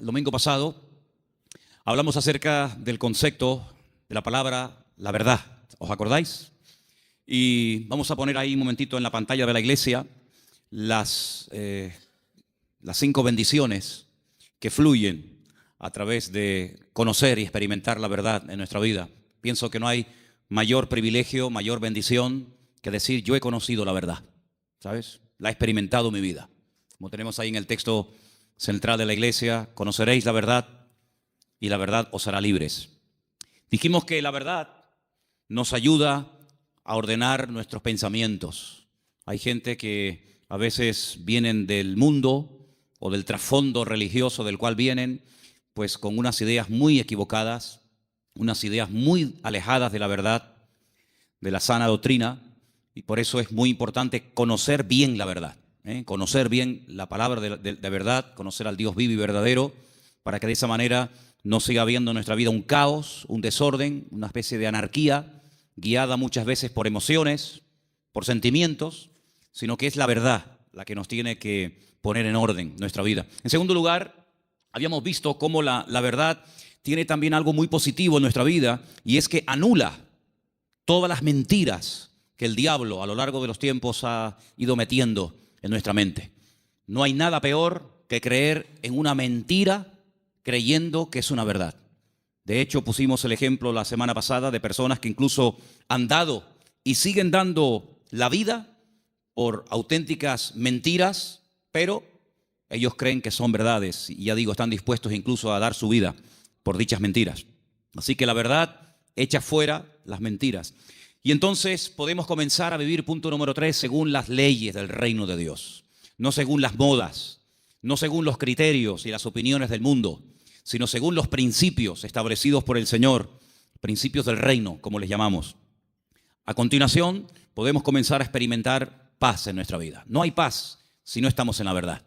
el domingo pasado, hablamos acerca del concepto de la palabra la verdad. ¿Os acordáis? Y vamos a poner ahí un momentito en la pantalla de la iglesia las 5 bendiciones que fluyen a través de conocer y experimentar la verdad en nuestra vida. Pienso que no hay mayor privilegio, mayor bendición que decir yo he conocido la verdad, ¿sabes? La he experimentado en mi vida. Como tenemos ahí en el texto central de la iglesia, conoceréis la verdad y la verdad os hará libres. Dijimos que la verdad nos ayuda a ordenar nuestros pensamientos. Hay gente que a veces vienen del mundo o del trasfondo religioso del cual vienen, pues con unas ideas muy equivocadas, unas ideas muy alejadas de la verdad, de la sana doctrina, y por eso es muy importante conocer bien la verdad, conocer bien la palabra de verdad, conocer al Dios vivo y verdadero, para que de esa manera no siga habiendo en nuestra vida un caos, un desorden, una especie de anarquía, guiada muchas veces por emociones, por sentimientos, sino que es la verdad la que nos tiene que poner en orden nuestra vida. En segundo lugar, habíamos visto cómo la verdad tiene también algo muy positivo en nuestra vida, y es que anula todas las mentiras que el diablo a lo largo de los tiempos ha ido metiendo en nuestra mente. No hay nada peor que creer en una mentira creyendo que es una verdad. De hecho, pusimos el ejemplo la semana pasada de personas que incluso han dado y siguen dando la vida por auténticas mentiras, pero ellos creen que son verdades y ya digo, están dispuestos incluso a dar su vida por dichas mentiras. Así que la verdad echa fuera las mentiras. Y entonces podemos comenzar a vivir, punto número 3, según las leyes del reino de Dios. No según las modas, no según los criterios y las opiniones del mundo, sino según los principios establecidos por el Señor, principios del reino, como les llamamos. A continuación, podemos comenzar a experimentar paz en nuestra vida. No hay paz si no estamos en la verdad.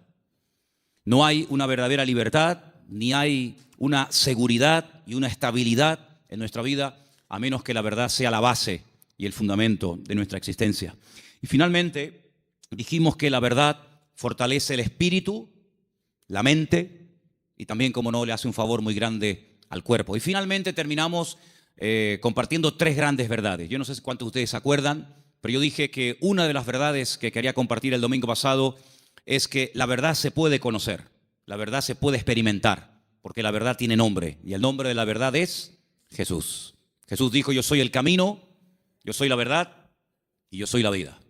No hay una verdadera libertad, ni hay una seguridad y una estabilidad en nuestra vida, a menos que la verdad sea la base y el fundamento de nuestra existencia. Y finalmente, dijimos que la verdad fortalece el espíritu, la mente, y también, como no, le hace un favor muy grande al cuerpo. Y finalmente terminamos compartiendo 3 grandes verdades. Yo no sé cuántos de ustedes se acuerdan, pero yo dije que una de las verdades que quería compartir el domingo pasado es que la verdad se puede conocer, la verdad se puede experimentar, porque la verdad tiene nombre, y el nombre de la verdad es Jesús. Jesús dijo, yo soy el camino, yo soy la verdad y yo soy la vida.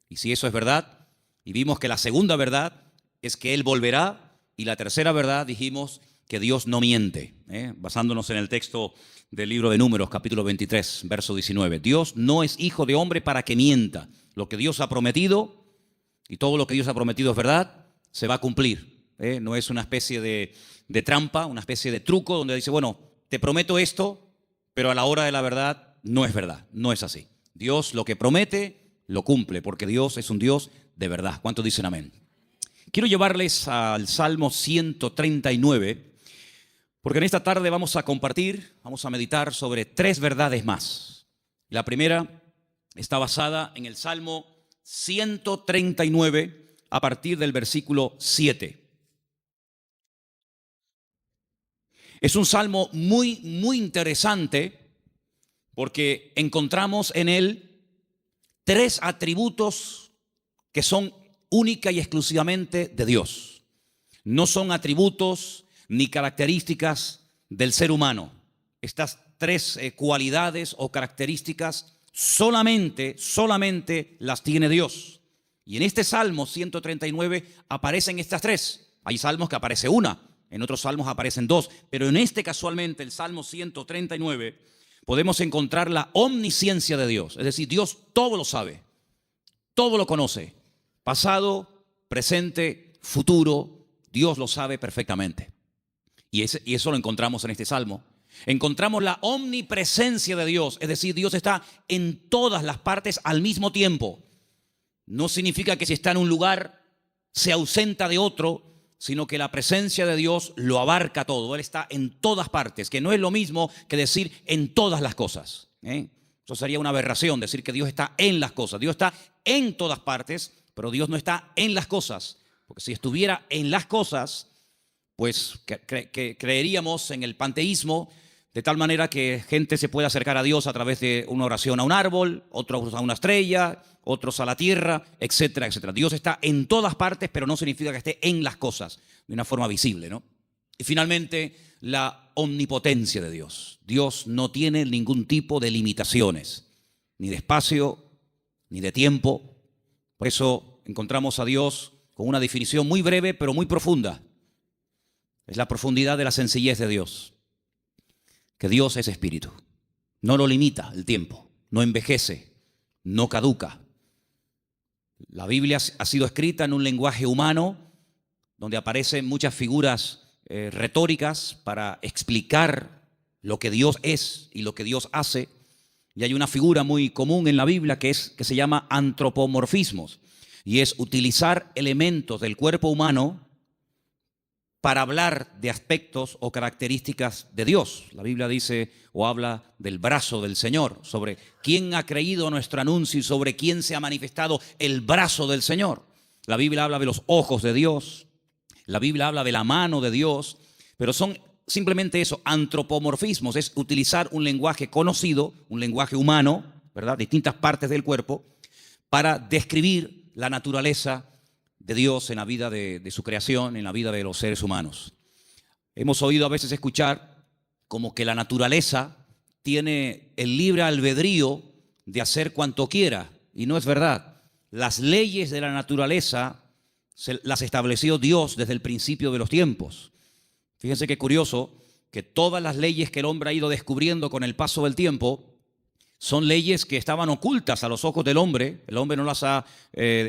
Y si eso es verdad, y vimos que la segunda verdad es que Él volverá, y la tercera verdad dijimos que Dios no miente, basándonos en el texto del libro de Números, capítulo 23, verso 19. Dios no es hijo de hombre para que mienta. Lo que Dios ha prometido, y todo lo que Dios ha prometido es verdad, se va a cumplir. No es una especie de trampa, una especie de truco donde dice, bueno, te prometo esto, pero a la hora de la verdad no es verdad, no es así. Dios lo que promete, lo cumple, porque Dios es un Dios de verdad. ¿Cuántos dicen amén? Quiero llevarles al Salmo 139, porque en esta tarde vamos a compartir, vamos a meditar sobre 3 verdades más. La primera está basada en el Salmo 139 a partir del versículo 7. Es un salmo muy interesante porque encontramos en él 3 atributos que son única y exclusivamente de Dios. No son atributos ni características del ser humano. Estas 3 cualidades o características solamente las tiene Dios. Y en este Salmo 139 aparecen estas 3. Hay salmos que aparece una, en otros salmos aparecen 2, pero en este casualmente, el Salmo 139, podemos encontrar la omnisciencia de Dios. Es decir, Dios todo lo sabe, todo lo conoce. Pasado, presente, futuro, Dios lo sabe perfectamente. Y eso lo encontramos en este salmo. Encontramos la omnipresencia de Dios, es decir, Dios está en todas las partes al mismo tiempo. No significa que si está en un lugar se ausenta de otro, sino que la presencia de Dios lo abarca todo. Él está en todas partes, que no es lo mismo que decir en todas las cosas. Eso sería una aberración, decir que Dios está en las cosas. Dios está en todas partes, pero Dios no está en las cosas. Porque si estuviera en las cosas, pues que creeríamos en el panteísmo, de tal manera que gente se puede acercar a Dios a través de una oración a un árbol, otros a una estrella, otros a la tierra, etcétera, etcétera. Dios está en todas partes, pero no significa que esté en las cosas de una forma visible, ¿no? Y finalmente, la omnipotencia de Dios. Dios no tiene ningún tipo de limitaciones, ni de espacio, ni de tiempo. Por eso encontramos a Dios con una definición muy breve, pero muy profunda. Es la profundidad de la sencillez de Dios. Que Dios es espíritu. No lo limita el tiempo, no envejece, no caduca. La Biblia ha sido escrita en un lenguaje humano donde aparecen muchas figuras retóricas para explicar lo que Dios es y lo que Dios hace. Y hay una figura muy común en la Biblia que se llama antropomorfismos, y es utilizar elementos del cuerpo humano para hablar de aspectos o características de Dios. La Biblia dice o habla del brazo del Señor, sobre quién ha creído nuestro anuncio y sobre quién se ha manifestado el brazo del Señor. La Biblia habla de los ojos de Dios, la Biblia habla de la mano de Dios, pero son simplemente eso, antropomorfismos, es utilizar un lenguaje conocido, un lenguaje humano, ¿verdad? Distintas partes del cuerpo, para describir la naturaleza de Dios en la vida de su creación, en la vida de los seres humanos. Hemos oído a veces escuchar como que la naturaleza tiene el libre albedrío de hacer cuanto quiera, y no es verdad. Las leyes de la naturaleza las estableció Dios desde el principio de los tiempos. Fíjense qué curioso que todas las leyes que el hombre ha ido descubriendo con el paso del tiempo son leyes que estaban ocultas a los ojos del hombre. El hombre no las ha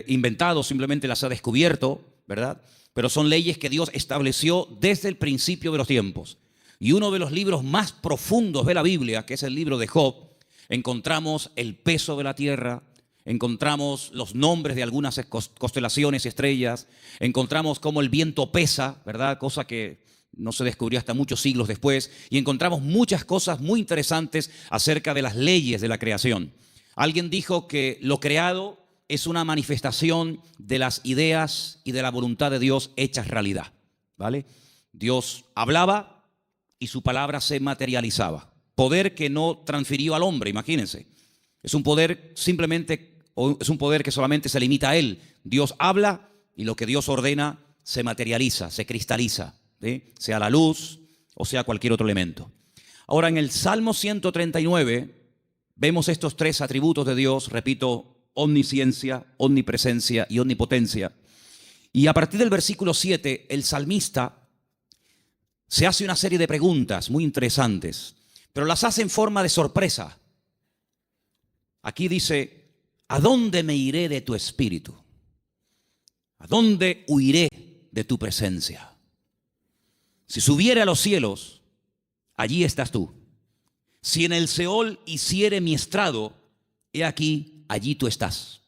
inventado, simplemente las ha descubierto, ¿verdad? Pero son leyes que Dios estableció desde el principio de los tiempos. Y uno de los libros más profundos de la Biblia, que es el libro de Job, encontramos el peso de la tierra, encontramos los nombres de algunas constelaciones y estrellas, encontramos cómo el viento pesa, ¿verdad? Cosa que no se descubrió hasta muchos siglos después, y encontramos muchas cosas muy interesantes acerca de las leyes de la creación. Alguien dijo que lo creado es una manifestación de las ideas y de la voluntad de Dios hechas realidad, ¿vale? Dios hablaba y su palabra se materializaba. Poder que no transfirió al hombre, imagínense. Es un poder simplemente, o es un poder que solamente se limita a él. Dios habla y lo que Dios ordena se materializa, se cristaliza, ¿sí? Sea la luz o sea cualquier otro elemento. Ahora, en el Salmo 139 vemos estos tres atributos de Dios, repito, omnisciencia, omnipresencia y omnipotencia. Y a partir del versículo 7, el salmista se hace una serie de preguntas muy interesantes, pero las hace en forma de sorpresa. Aquí dice: ¿a dónde me iré de tu espíritu? ¿A dónde huiré de tu presencia? Si subiere a los cielos, allí estás tú. Si en el Seol hiciere mi estrado, he aquí, allí tú estás.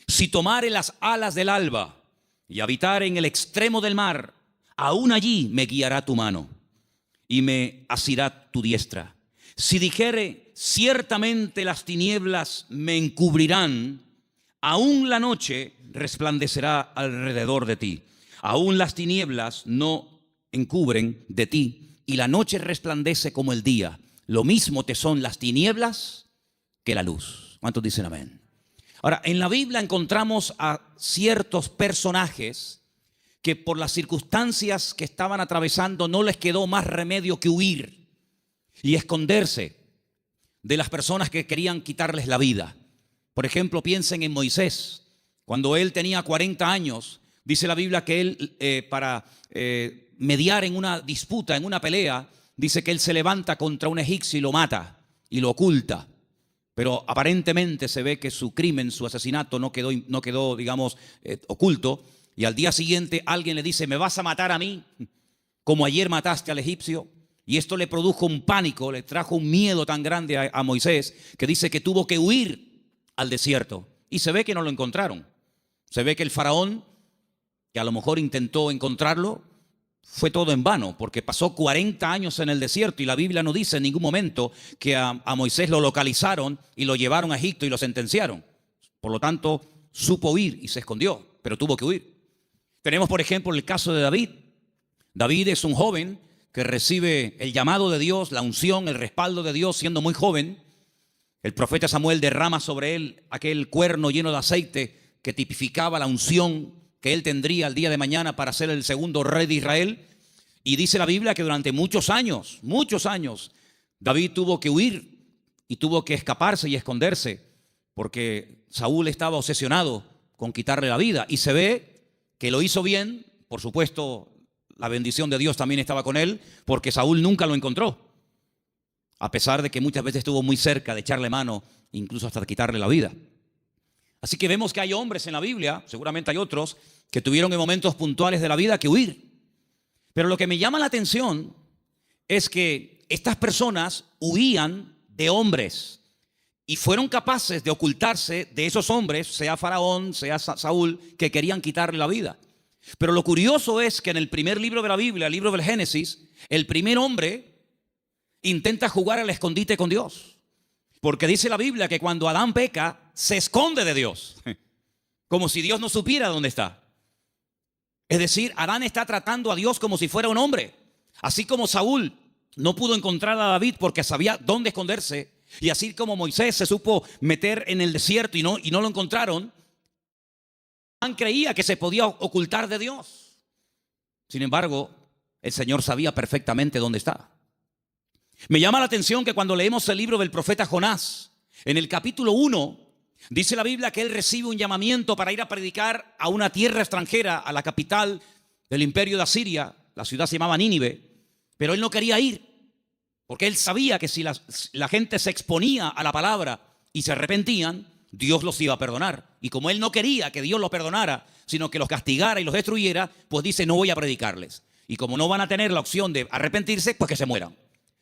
Si tomare las alas del alba y habitare en el extremo del mar, aún allí me guiará tu mano y me asirá tu diestra. Si dijere, ciertamente las tinieblas me encubrirán, aún la noche resplandecerá alrededor de ti. Aún las tinieblas no encubren de ti, y la noche resplandece como el día. Lo mismo te son las tinieblas que la luz. ¿Cuántos dicen amén? Ahora, en la Biblia encontramos a ciertos personajes que por las circunstancias que estaban atravesando no les quedó más remedio que huir y esconderse de las personas que querían quitarles la vida. Por ejemplo, piensen en Moisés. Cuando él tenía 40 años, dice la Biblia que él para mediar en una disputa, en una pelea, dice que él se levanta contra un egipcio y lo mata y lo oculta. Pero aparentemente se ve que su crimen, su asesinato no quedó digamos, oculto. Y al día siguiente alguien le dice: ¿me vas a matar a mí como ayer mataste al egipcio? Y esto le produjo un pánico, le trajo un miedo tan grande a Moisés, que dice que tuvo que huir al desierto. Y se ve que no lo encontraron. Se ve que el faraón, que a lo mejor intentó encontrarlo, fue todo en vano, porque pasó 40 años en el desierto y la Biblia no dice en ningún momento que a Moisés lo localizaron y lo llevaron a Egipto y lo sentenciaron. Por lo tanto, supo huir y se escondió, pero tuvo que huir. Tenemos, por ejemplo, el caso de David. David es un joven que recibe el llamado de Dios, la unción, el respaldo de Dios siendo muy joven. El profeta Samuel derrama sobre él aquel cuerno lleno de aceite que tipificaba la unción que él tendría el día de mañana para ser el segundo rey de Israel. Y dice la Biblia que durante muchos años, David tuvo que huir y tuvo que escaparse y esconderse porque Saúl estaba obsesionado con quitarle la vida. Y se ve que lo hizo bien, por supuesto, la bendición de Dios también estaba con él, porque Saúl nunca lo encontró, a pesar de que muchas veces estuvo muy cerca de echarle mano, incluso hasta de quitarle la vida. Así que vemos que hay hombres en la Biblia, seguramente hay otros, que tuvieron en momentos puntuales de la vida que huir. Pero lo que me llama la atención es que estas personas huían de hombres y fueron capaces de ocultarse de esos hombres, sea Faraón, sea Saúl, que querían quitarle la vida. Pero lo curioso es que en el primer libro de la Biblia, el libro del Génesis, el primer hombre intenta jugar al escondite con Dios. Porque dice la Biblia que cuando Adán peca, se esconde de Dios. Como si Dios no supiera dónde está. Es decir, Adán está tratando a Dios como si fuera un hombre. Así como Saúl no pudo encontrar a David porque sabía dónde esconderse. Y así como Moisés se supo meter en el desierto y no lo encontraron. Adán creía que se podía ocultar de Dios. Sin embargo, el Señor sabía perfectamente dónde está. Me llama la atención que cuando leemos el libro del profeta Jonás, en el capítulo 1, dice la Biblia que él recibe un llamamiento para ir a predicar a una tierra extranjera, a la capital del imperio de Asiria. La ciudad se llamaba Nínive, pero él no quería ir, porque él sabía que si la gente se exponía a la palabra y se arrepentían, Dios los iba a perdonar. Y como él no quería que Dios los perdonara, sino que los castigara y los destruyera, pues dice, no voy a predicarles. Y como no van a tener la opción de arrepentirse, pues que se mueran.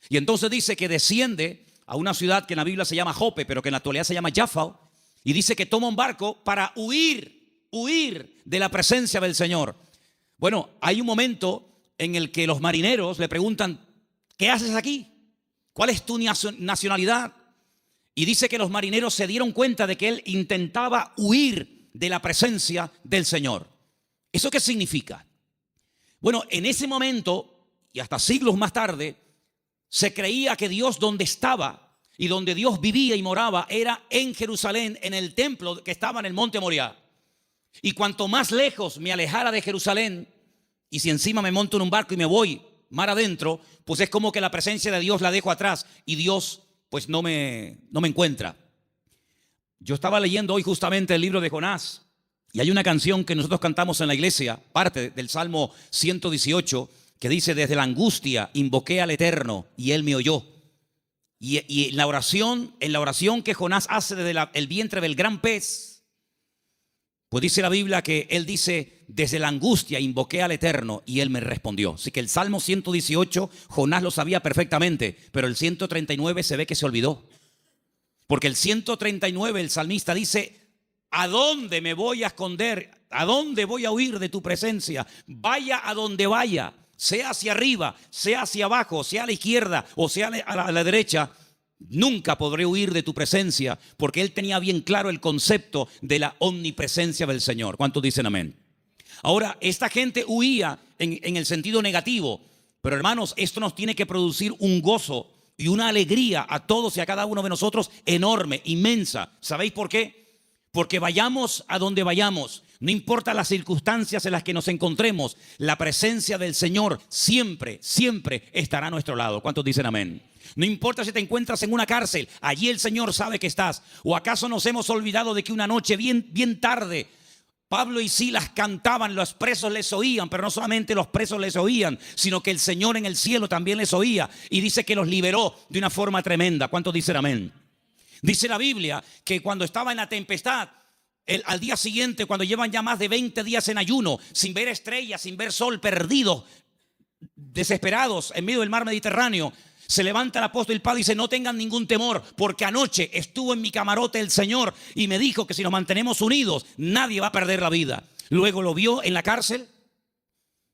Y entonces dice que desciende a una ciudad que en la Biblia se llama Jope, pero que en la actualidad se llama Jaffa, y dice que toma un barco para huir de la presencia del Señor. Bueno, hay un momento en el que los marineros le preguntan, ¿qué haces aquí? ¿Cuál es tu nacionalidad? Y dice que los marineros se dieron cuenta de que él intentaba huir de la presencia del Señor. ¿Eso qué significa? Bueno, en ese momento, y hasta siglos más tarde, se creía que Dios donde estaba y donde Dios vivía y moraba era en Jerusalén, en el templo que estaba en el monte Moriah. Y cuanto más lejos me alejara de Jerusalén, y si encima me monto en un barco y me voy mar adentro, pues es como que la presencia de Dios la dejo atrás y Dios pues no me encuentra. Yo estaba leyendo hoy justamente el libro de Jonás y hay una canción que nosotros cantamos en la iglesia, parte del Salmo 118, que dice, desde la angustia invoqué al Eterno y Él me oyó. Y en la oración que Jonás hace desde el vientre del gran pez, pues dice la Biblia que él dice, desde la angustia invoqué al Eterno y Él me respondió. Así que el Salmo 118, Jonás lo sabía perfectamente, pero el 139 se ve que se olvidó. Porque el 139, el salmista dice, ¿a dónde me voy a esconder? ¿A dónde voy a huir de tu presencia? Vaya a donde vaya, sea hacia arriba, sea hacia abajo, sea a la izquierda o sea a la derecha, nunca podré huir de tu presencia, porque él tenía bien claro el concepto de la omnipresencia del Señor. ¿Cuántos dicen amén? Ahora, esta gente huía en el sentido negativo, pero hermanos, esto nos tiene que producir un gozo y una alegría a todos y a cada uno de nosotros enorme, inmensa. ¿Sabéis por qué? Porque vayamos a donde vayamos, no importa las circunstancias en las que nos encontremos, la presencia del Señor siempre, siempre estará a nuestro lado. ¿Cuántos dicen amén? No importa si te encuentras en una cárcel, allí el Señor sabe que estás. ¿O acaso nos hemos olvidado de que una noche bien tarde Pablo y Silas cantaban, los presos les oían, pero no solamente los presos les oían, sino que el Señor en el cielo también les oía y dice que los liberó de una forma tremenda? ¿Cuántos dicen amén? Dice la Biblia que cuando estaba en la tempestad, al día siguiente, cuando llevan ya más de 20 días en ayuno, sin ver estrellas, sin ver sol, perdidos, desesperados en medio del mar Mediterráneo, se levanta el apóstol Pablo y dice, no tengan ningún temor, porque anoche estuvo en mi camarote el Señor y me dijo que si nos mantenemos unidos, nadie va a perder la vida. Luego lo vio en la cárcel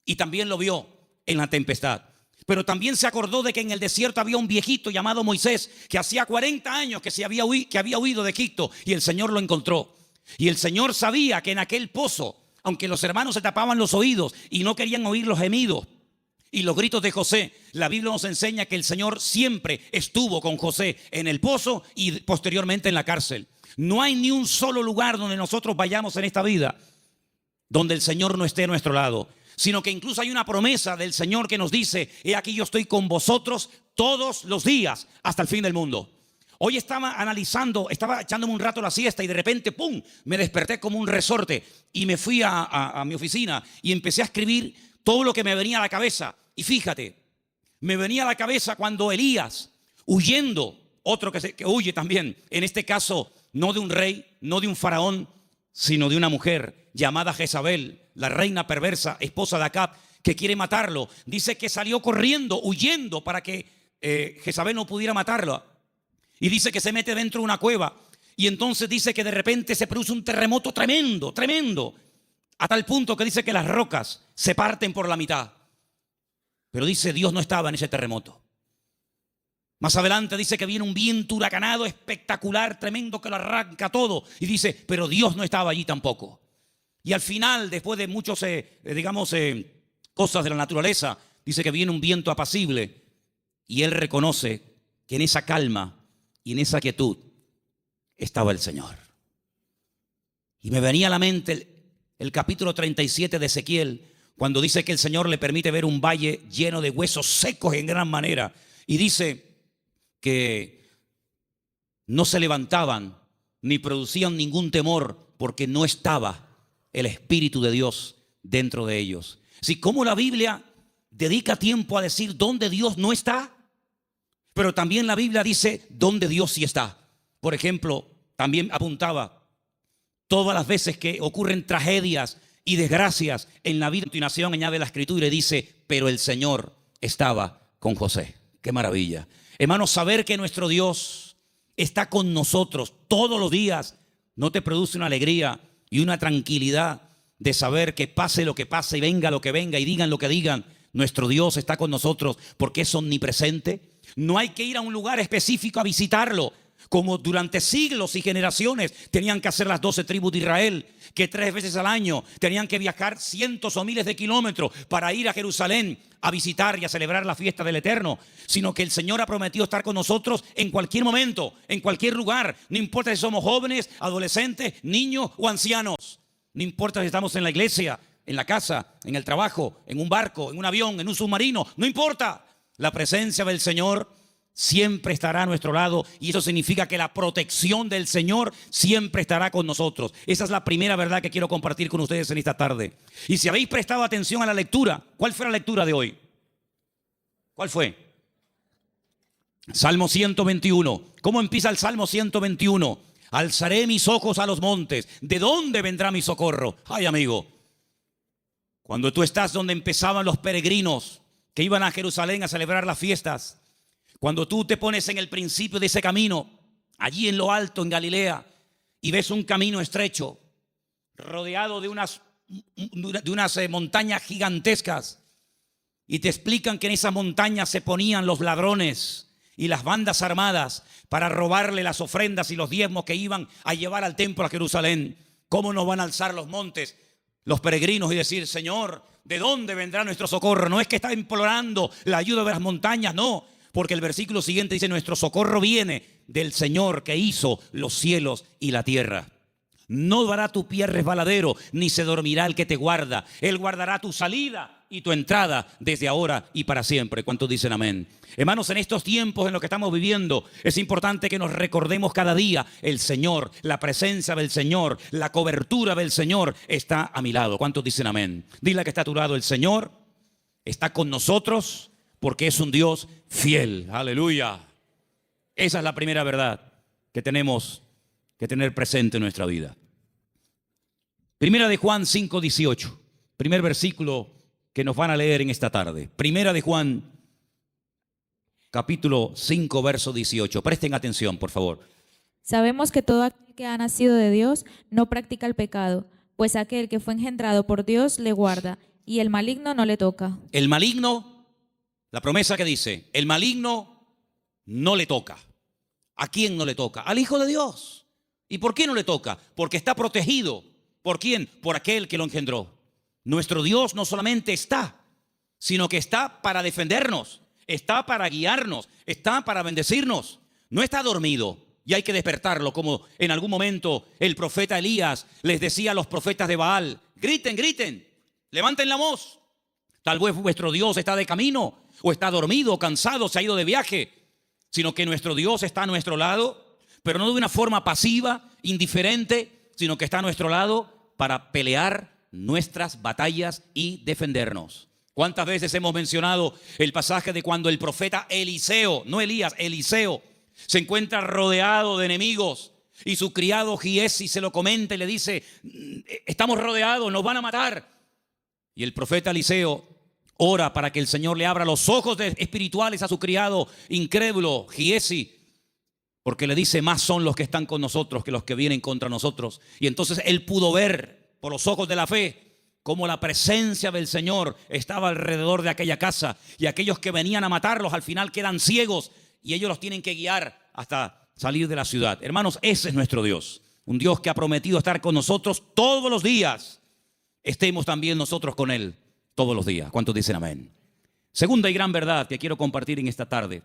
y también lo vio en la tempestad. Pero también se acordó de que en el desierto había un viejito llamado Moisés, que hacía 40 años que había huido de Egipto y el Señor lo encontró. Y el Señor sabía que en aquel pozo, aunque los hermanos se tapaban los oídos y no querían oír los gemidos Y los gritos de José, la Biblia nos enseña que el Señor siempre estuvo con José en el pozo y posteriormente en la cárcel. No hay ni un solo lugar donde nosotros vayamos en esta vida donde el Señor no esté a nuestro lado, sino que incluso hay una promesa del Señor que nos dice: he aquí yo estoy con vosotros todos los días hasta el fin del mundo. Hoy estaba analizando, estaba echándome un rato la siesta y de repente, ¡pum!, me desperté como un resorte y me fui a mi oficina y empecé a escribir todo lo que me venía a la cabeza. Y fíjate, me venía a la cabeza cuando Elías, huyendo, otro que huye también, en este caso no de un rey, no de un faraón, sino de una mujer llamada Jezabel, la reina perversa, esposa de Acab, que quiere matarlo. Dice que salió corriendo, huyendo para que Jezabel no pudiera matarlo. Y dice que se mete dentro de una cueva. Y entonces dice que de repente se produce un terremoto tremendo, tremendo, a tal punto que dice que las rocas se parten por la mitad. Pero dice, Dios no estaba en ese terremoto. Más adelante dice que viene un viento huracanado espectacular, tremendo, que lo arranca todo. Y dice, pero Dios no estaba allí tampoco. Y al final, después de muchos, cosas de la naturaleza, dice que viene un viento apacible. Y él reconoce que en esa calma y en esa quietud estaba el Señor. Y me venía a la mente el capítulo 37 de Ezequiel, cuando dice que el Señor le permite ver un valle lleno de huesos secos en gran manera. Y dice que no se levantaban ni producían ningún temor porque no estaba el Espíritu de Dios dentro de ellos. Así como la Biblia dedica tiempo a decir dónde Dios no está, pero también la Biblia dice dónde Dios sí está. Por ejemplo, también apuntaba todas las veces que ocurren tragedias y desgracias en la vida. A continuación añade la Escritura y dice, pero el Señor estaba con José. ¡Qué maravilla! Hermanos, saber que nuestro Dios está con nosotros todos los días, ¿no te produce una alegría y una tranquilidad de saber que pase lo que pase y venga lo que venga y digan lo que digan, nuestro Dios está con nosotros porque es omnipresente? No hay que ir a un lugar específico a visitarlo, como durante siglos y generaciones tenían que hacer las 12 tribus de Israel, que 3 veces al año tenían que viajar cientos o miles de kilómetros para ir a Jerusalén a visitar y a celebrar la fiesta del Eterno, sino que el Señor ha prometido estar con nosotros en cualquier momento, en cualquier lugar. No importa si somos jóvenes, adolescentes, niños o ancianos. No importa si estamos en la iglesia, en la casa, en el trabajo, en un barco, en un avión, en un submarino. No importa. La presencia del Señor siempre estará a nuestro lado, y eso significa que la protección del Señor siempre estará con nosotros. Esa es la primera verdad que quiero compartir con ustedes en esta tarde. Y si habéis prestado atención a la lectura, ¿cuál fue la lectura de hoy? ¿Cuál fue? Salmo 121. ¿Cómo empieza el Salmo 121? Alzaré mis ojos a los montes. ¿De dónde vendrá mi socorro? Ay, amigo, cuando tú estás donde empezaban los peregrinos que iban a Jerusalén a celebrar las fiestas, cuando tú te pones en el principio de ese camino, allí en lo alto, en Galilea, y ves un camino estrecho, rodeado de unas montañas gigantescas, y te explican que en esas montañas se ponían los ladrones y las bandas armadas para robarle las ofrendas y los diezmos que iban a llevar al templo a Jerusalén. ¿Cómo nos van a alzar los montes los peregrinos y decir, Señor, ¿de dónde vendrá nuestro socorro? No es que está implorando la ayuda de las montañas, no. Porque el versículo siguiente dice, nuestro socorro viene del Señor que hizo los cielos y la tierra. No dará tu pie resbaladero, ni se dormirá el que te guarda. Él guardará tu salida y tu entrada desde ahora y para siempre. ¿Cuántos dicen amén? Hermanos, en estos tiempos en los que estamos viviendo, es importante que nos recordemos cada día, el Señor, la presencia del Señor, la cobertura del Señor está a mi lado. ¿Cuántos dicen amén? Dile que está a tu lado, el Señor está con nosotros, porque es un Dios fiel. Aleluya. Esa es la primera verdad que tenemos que tener presente en nuestra vida. Primera de Juan 5:18. Primer versículo que nos van a leer en esta tarde. Primera de Juan, capítulo 5, verso 18. Presten atención, por favor. Sabemos que todo aquel que ha nacido de Dios no practica el pecado, pues aquel que fue engendrado por Dios le guarda, y el maligno no le toca. El maligno, la promesa que dice, el maligno no le toca. ¿A quién no le toca? Al Hijo de Dios. ¿Y por qué no le toca? Porque está protegido. ¿Por quién? Por aquel que lo engendró. Nuestro Dios no solamente está, sino que está para defendernos, está para guiarnos, está para bendecirnos. No está dormido y hay que despertarlo, como en algún momento el profeta Elías les decía a los profetas de Baal: griten, griten, levanten la voz. Tal vez vuestro Dios está de camino, o está dormido, o cansado, se ha ido de viaje, sino que nuestro Dios está a nuestro lado, pero no de una forma pasiva, indiferente, sino que está a nuestro lado para pelear nuestras batallas y defendernos. ¿Cuántas veces hemos mencionado el pasaje de cuando el profeta Eliseo, no Elías, Eliseo, se encuentra rodeado de enemigos y su criado Giesi se lo comenta y le dice: estamos rodeados, nos van a matar? Y el profeta Eliseo ora para que el Señor le abra los ojos espirituales a su criado incrédulo Giesi, porque le dice: más son los que están con nosotros que los que vienen contra nosotros. Y entonces él pudo ver por los ojos de la fe cómo la presencia del Señor estaba alrededor de aquella casa, y aquellos que venían a matarlos al final quedan ciegos y ellos los tienen que guiar hasta salir de la ciudad. Hermanos, ese es nuestro Dios, un Dios que ha prometido estar con nosotros todos los días. Estemos también nosotros con Él todos los días. ¿Cuántos dicen amén? Segunda y gran verdad que quiero compartir en esta tarde: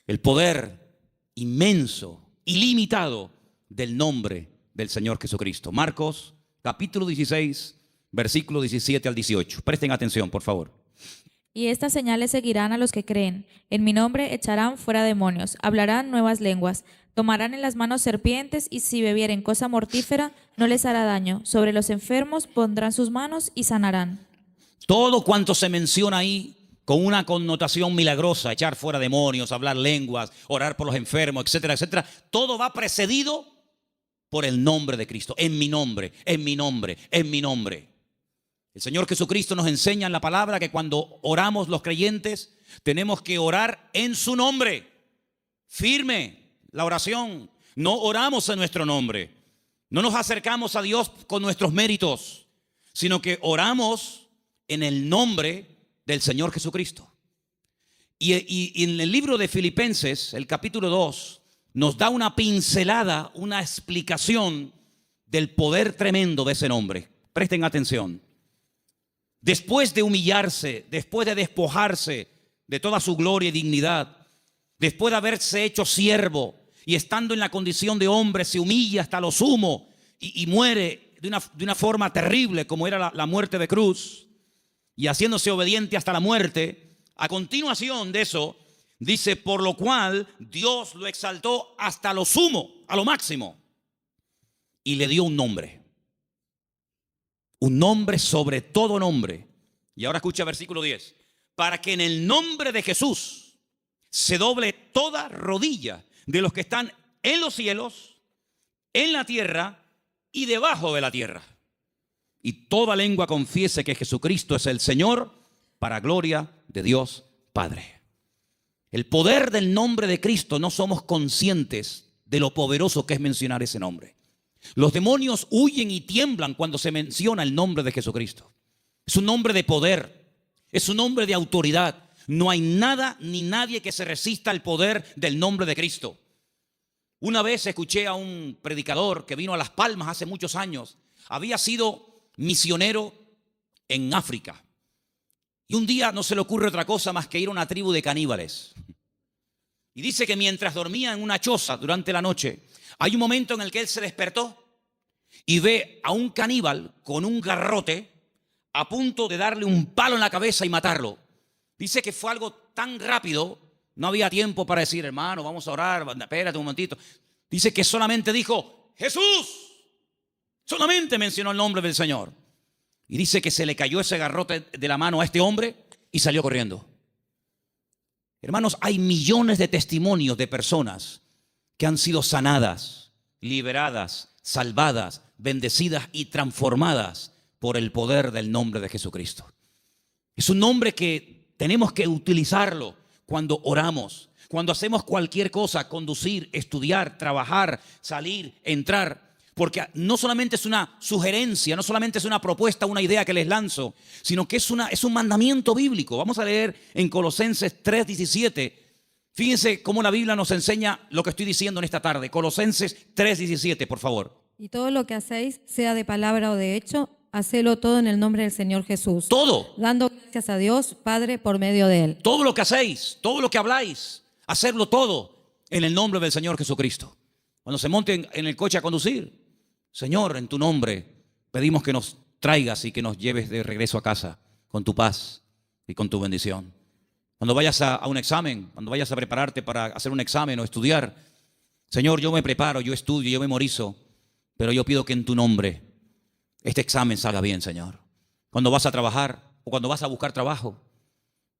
el poder inmenso, ilimitado del nombre del Señor Jesucristo. Marcos capítulo 16, versículo 17 al 18. Presten atención, por favor. Y estas señales seguirán a los que creen. En mi nombre echarán fuera demonios, hablarán nuevas lenguas, tomarán en las manos serpientes, y si bebieren cosa mortífera no les hará daño. Sobre los enfermos pondrán sus manos y sanarán. Todo cuanto se menciona ahí con una connotación milagrosa, echar fuera demonios, hablar lenguas, orar por los enfermos, etcétera, etcétera, todo va precedido por el nombre de Cristo. En mi nombre, en mi nombre, en mi nombre. El Señor Jesucristo nos enseña en la palabra que cuando oramos los creyentes tenemos que orar en su nombre. Firme la oración. No oramos en nuestro nombre. No nos acercamos a Dios con nuestros méritos, sino que oramos en el nombre del Señor Jesucristo. Y en el libro de Filipenses, el capítulo 2, nos da una pincelada, una explicación del poder tremendo de ese nombre. Presten atención. Después de humillarse, después de despojarse de toda su gloria y dignidad, después de haberse hecho siervo y estando en la condición de hombre, se humilla hasta lo sumo y muere de una forma terrible, como era la muerte de cruz, y haciéndose obediente hasta la muerte. A continuación de eso, dice: por lo cual Dios lo exaltó hasta lo sumo, a lo máximo, y le dio un nombre sobre todo nombre. Y ahora escucha versículo 10: para que en el nombre de Jesús se doble toda rodilla de los que están en los cielos, en la tierra y debajo de la tierra, y toda lengua confiese que Jesucristo es el Señor, para gloria de Dios Padre. El poder del nombre de Cristo, no somos conscientes de lo poderoso que es mencionar ese nombre. Los demonios huyen y tiemblan cuando se menciona el nombre de Jesucristo. Es un nombre de poder, es un nombre de autoridad. No hay nada ni nadie que se resista al poder del nombre de Cristo. Una vez escuché a un predicador que vino a Las Palmas hace muchos años. Había sido misionero en África. Y un día no se le ocurre otra cosa más que ir a una tribu de caníbales. Y dice que mientras dormía en una choza durante la noche, hay un momento en el que él se despertó y ve a un caníbal con un garrote a punto de darle un palo en la cabeza y matarlo. Dice que fue algo tan rápido, no había tiempo para decir: hermano, vamos a orar, espérate un momentito. Dice que solamente dijo: Jesús. Solamente mencionó el nombre del Señor. Y dice que se le cayó ese garrote de la mano a este hombre y salió corriendo. Hermanos, hay millones de testimonios de personas que han sido sanadas, liberadas, salvadas, bendecidas y transformadas por el poder del nombre de Jesucristo. Es un nombre que tenemos que utilizarlo cuando oramos, cuando hacemos cualquier cosa: conducir, estudiar, trabajar, salir, entrar. Porque no solamente es una sugerencia, no solamente es una propuesta, una idea que les lanzo, sino que es un mandamiento bíblico. Vamos a leer en Colosenses 3:17. Fíjense cómo la Biblia nos enseña lo que estoy diciendo en esta tarde. Colosenses 3:17, por favor. Y todo lo que hacéis, sea de palabra o de hecho, hacelo todo en el nombre del Señor Jesús, Todo. dando gracias a Dios Padre por medio de Él. Todo lo que hacéis, todo lo que habláis, hacerlo todo en el nombre del Señor Jesucristo. Cuando se monten en el coche a conducir, Señor, en tu nombre pedimos que nos traigas y que nos lleves de regreso a casa con tu paz y con tu bendición. Cuando vayas a un examen, cuando vayas a prepararte para hacer un examen o estudiar, Señor, yo me preparo, yo estudio, yo memorizo, pero yo pido que en tu nombre este examen salga bien, Señor. Cuando vas a trabajar o cuando vas a buscar trabajo,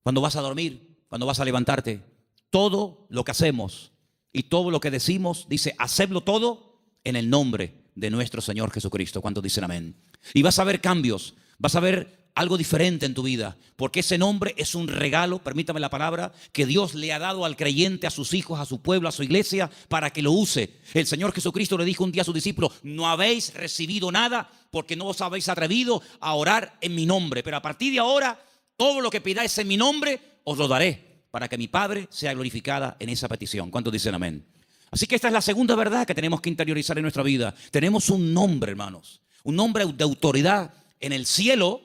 cuando vas a dormir, cuando vas a levantarte, todo lo que hacemos y todo lo que decimos, dice, hacedlo todo en el nombre de nuestro Señor Jesucristo. ¿Cuántos dicen amén? Y vas a ver cambios, vas a ver algo diferente en tu vida, porque ese nombre es un regalo, permítame la palabra, que Dios le ha dado al creyente, a sus hijos, a su pueblo, a su iglesia, para que lo use. El Señor Jesucristo le dijo un día a sus discípulos, no habéis recibido nada porque no os habéis atrevido a orar en mi nombre, pero a partir de ahora, todo lo que pidáis en mi nombre, os lo daré, para que mi Padre sea glorificada en esa petición. ¿Cuántos dicen amén? Así que esta es la segunda verdad que tenemos que interiorizar en nuestra vida. Tenemos un nombre, hermanos, un nombre de autoridad en el cielo,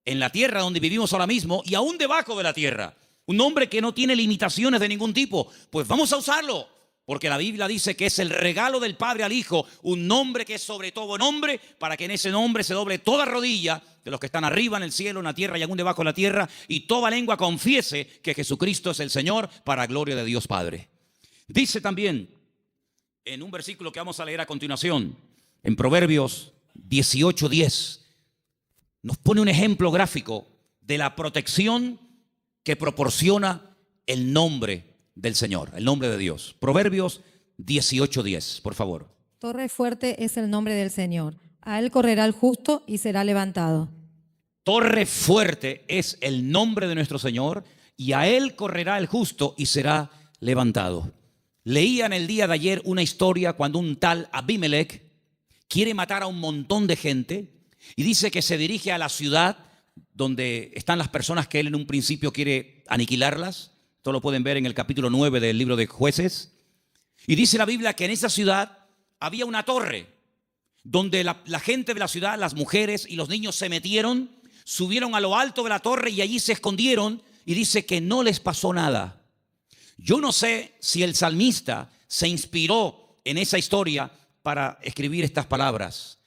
en la tierra donde vivimos ahora mismo y aún debajo de la tierra. Un nombre que no tiene limitaciones de ningún tipo. Pues vamos a usarlo, porque la Biblia dice que es el regalo del Padre al Hijo, un nombre que es sobre todo nombre, para que en ese nombre se doble toda rodilla de los que están arriba en el cielo, en la tierra y aún debajo de la tierra, y toda lengua confiese que Jesucristo es el Señor, para gloria de Dios Padre. Dice también en un versículo que vamos a leer a continuación, en Proverbios 18:10, nos pone un ejemplo gráfico de la protección que proporciona el nombre del Señor, el nombre de Dios. Proverbios 18:10, por favor. Torre fuerte es el nombre del Señor. A Él correrá el justo y será levantado. Torre fuerte es el nombre de nuestro Señor y a Él correrá el justo y será levantado. Leía en el día de ayer una historia cuando un tal Abimelech quiere matar a un montón de gente y dice que se dirige a la ciudad donde están las personas que él en un principio quiere aniquilarlas. Esto lo pueden ver en el capítulo 9 del libro de Jueces. Y dice la Biblia que en esa ciudad había una torre donde la gente de la ciudad, las mujeres y los niños se metieron, subieron a lo alto de la torre y allí se escondieron y dice que no les pasó nada. Yo no sé si el salmista se inspiró en esa historia para escribir estas palabras.